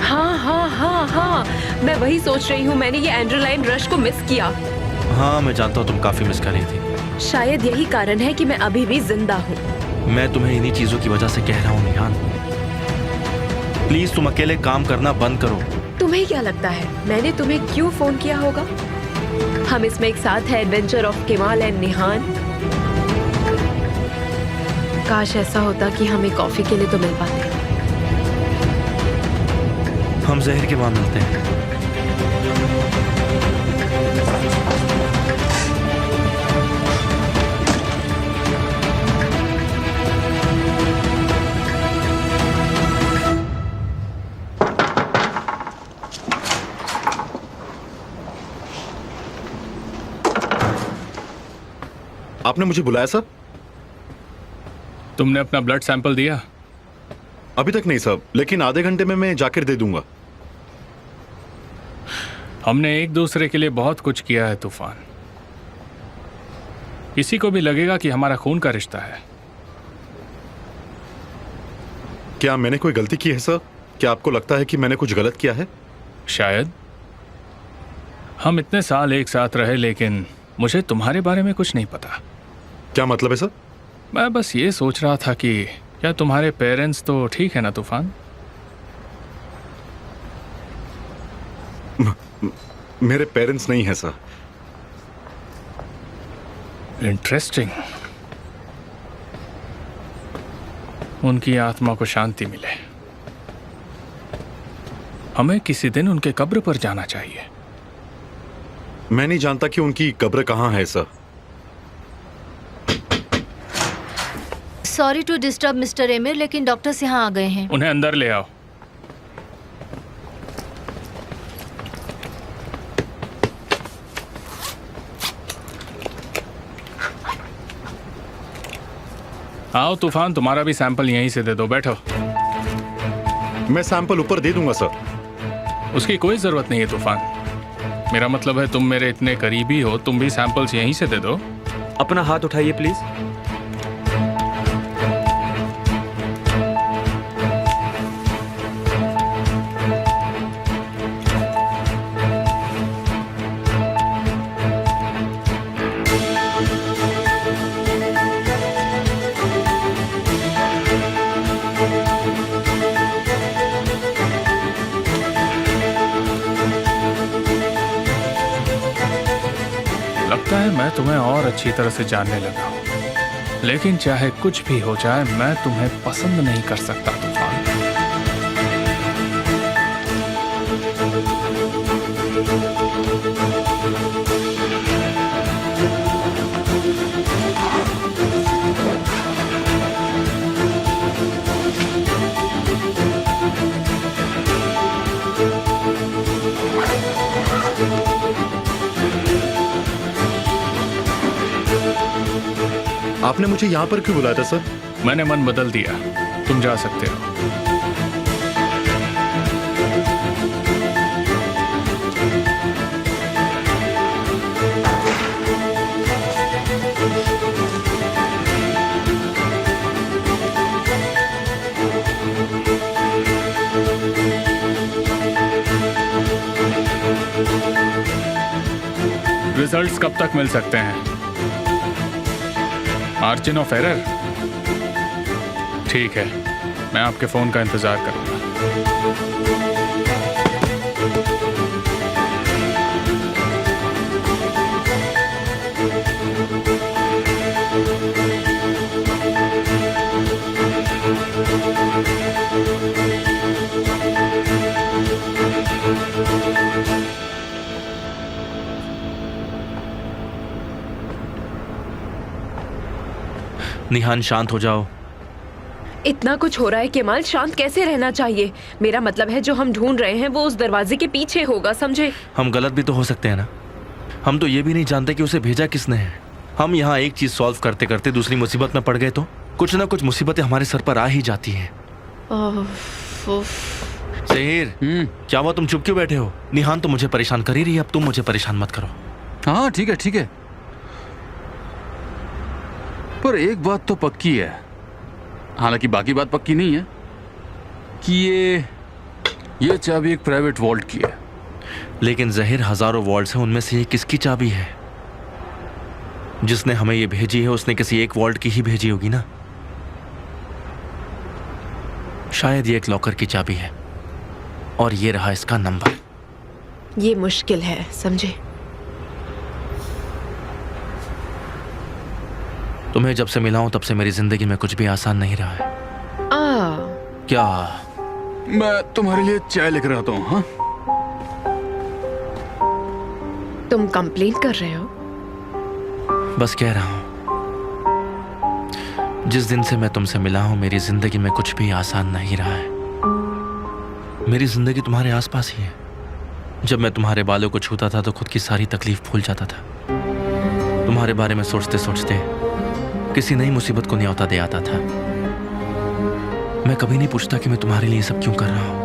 हाँ हाँ हाँ हाँ, मैं वही सोच रही हूँ। मैंने ये एड्रेनालाइन रश को मिस किया। हाँ, मैं जानता हूँ तुम काफी मिस कर रही थी। शायद यही कारण है कि मैं अभी भी जिंदा हूँ। मैं तुम्हें इन्हीं चीजों की वजह से कह रहा हूँ निहाल, प्लीज तुम अकेले काम करना बंद करो। तुम्हें क्या लगता है मैंने तुम्हें क्यों फोन किया होगा? हम इसमें एक साथ है, एडवेंचर ऑफ केमाल एंड निहान। काश ऐसा होता कि हम एक कॉफी के लिए तो मिल पाते। हम जहर के वहां मिलते हैं। आपने मुझे बुलाया सर? तुमने अपना ब्लड सैंपल दिया? अभी तक नहीं साहब, लेकिन आधे घंटे में मैं जाकर दे दूंगा। हमने एक दूसरे के लिए बहुत कुछ किया है तूफान। किसी को भी लगेगा कि हमारा खून का रिश्ता है। क्या मैंने कोई गलती की है सर? क्या आपको लगता है कि मैंने कुछ गलत किया है? शायद। हम इतने साल एक साथ रहे, लेकिन मुझे तुम्हारे बारे में कुछ नहीं पता। क्या मतलब है सर? मैं बस ये सोच रहा था कि क्या तुम्हारे पेरेंट्स तो ठीक है ना तूफान? मेरे पेरेंट्स नहीं है सर। इंटरेस्टिंग। उनकी आत्मा को शांति मिले। हमें किसी दिन उनके कब्र पर जाना चाहिए। मैं नहीं जानता कि उनकी कब्र कहाँ है sir. Sorry to disturb mister Emir, लेकिन डॉक्टर्स यहाँ आ गए हैं। उन्हें अंदर ले आओ। आओ तूफान, तुम्हारा भी सैंपल यहीं से दे दो। बैठो। मैं सैंपल ऊपर दे दूंगा सर। उसकी कोई जरूरत नहीं है तूफान। मेरा मतलब है तुम मेरे इतने करीबी हो, तुम भी सैंपल्स यहीं से दे दो। अपना हाथ उठाइए प्लीज। लगता है मैं तुम्हें और अच्छी तरह से जानने लगा हूं, लेकिन चाहे कुछ भी हो जाए मैं तुम्हें पसंद नहीं कर सकता तूफान। आपने मुझे यहाँ पर क्यों बुलाया था सर? मैंने मन बदल दिया, तुम जा सकते हो। रिजल्ट्स कब तक मिल सकते हैं? Margin of error? ठीक है, मैं आपके फोन का इंतजार करूंगा। निहान, शांत हो जाओ। इतना कुछ हो रहा है केमाल, शांत कैसे रहना चाहिए? मेरा मतलब है जो हम ढूंढ रहे हैं वो उस दरवाजे के पीछे होगा, समझे? हम गलत भी तो हो सकते हैं ना। हम तो ये भी नहीं जानते कि उसे भेजा किसने है। हम यहाँ एक चीज सॉल्व करते करते दूसरी मुसीबत में पड़ गए तो कुछ ना कुछ मुसीबतें हमारे सर पर आ ही जाती हैं। ज़हीर, क्या हुआ, तुम चुप क्यों बैठे हो? निहान तो मुझे परेशान कर ही रही है, अब तुम मुझे परेशान मत करो। हाँ ठीक है ठीक है, पर एक बात तो पक्की है, हालांकि बाकी बात पक्की नहीं है, कि ये चाबी एक प्राइवेट वॉल्ट की है। लेकिन ज़हीर, हजारों वॉल्ट्स हैं, उनमें से ये किसकी चाबी है? जिसने हमें ये भेजी है उसने किसी एक वॉल्ट की ही भेजी होगी ना। शायद ये एक लॉकर की चाबी है और ये रहा इसका नंबर। ये मुश्किल है, समझे? तुम्हें जब से मिला हूं तब से मेरी जिंदगी में कुछ भी आसान नहीं रहा है। क्या? मैं तुम्हारे लिए चाय लेकर आता हूँ। हाँ, तुम कंप्लेन कर रहे हो? बस कह रहा हूं, जिस दिन से मैं तुमसे मिला हूं मेरी जिंदगी में कुछ भी आसान नहीं रहा है। मेरी जिंदगी तुम्हारे आसपास ही है। जब मैं तुम्हारे बालों को छूता था तो खुद की सारी तकलीफ भूल जाता था। तुम्हारे बारे में सोचते सोचते किसी नई मुसीबत को न्योता दे आता था। मैं कभी नहीं पूछता कि मैं तुम्हारे लिए सब क्यों कर रहा हूं।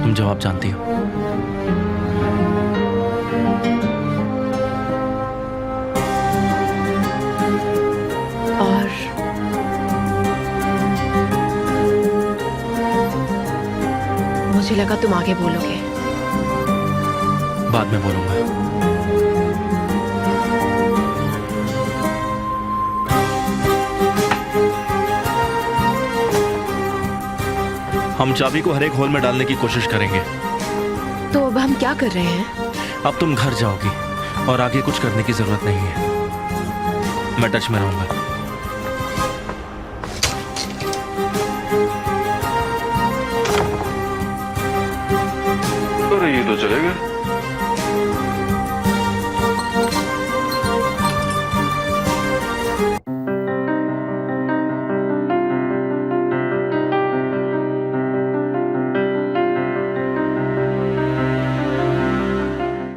तुम जवाब जानती हो। और मुझे लगा तुम आगे बोलोगे। बाद में बोलूंगा। हम चाबी को हर एक होल में डालने की कोशिश करेंगे। तो अब हम क्या कर रहे हैं? अब तुम घर जाओगी और आगे कुछ करने की जरूरत नहीं है। मैं टच में रहूंगा। अरे ये तो चले गए।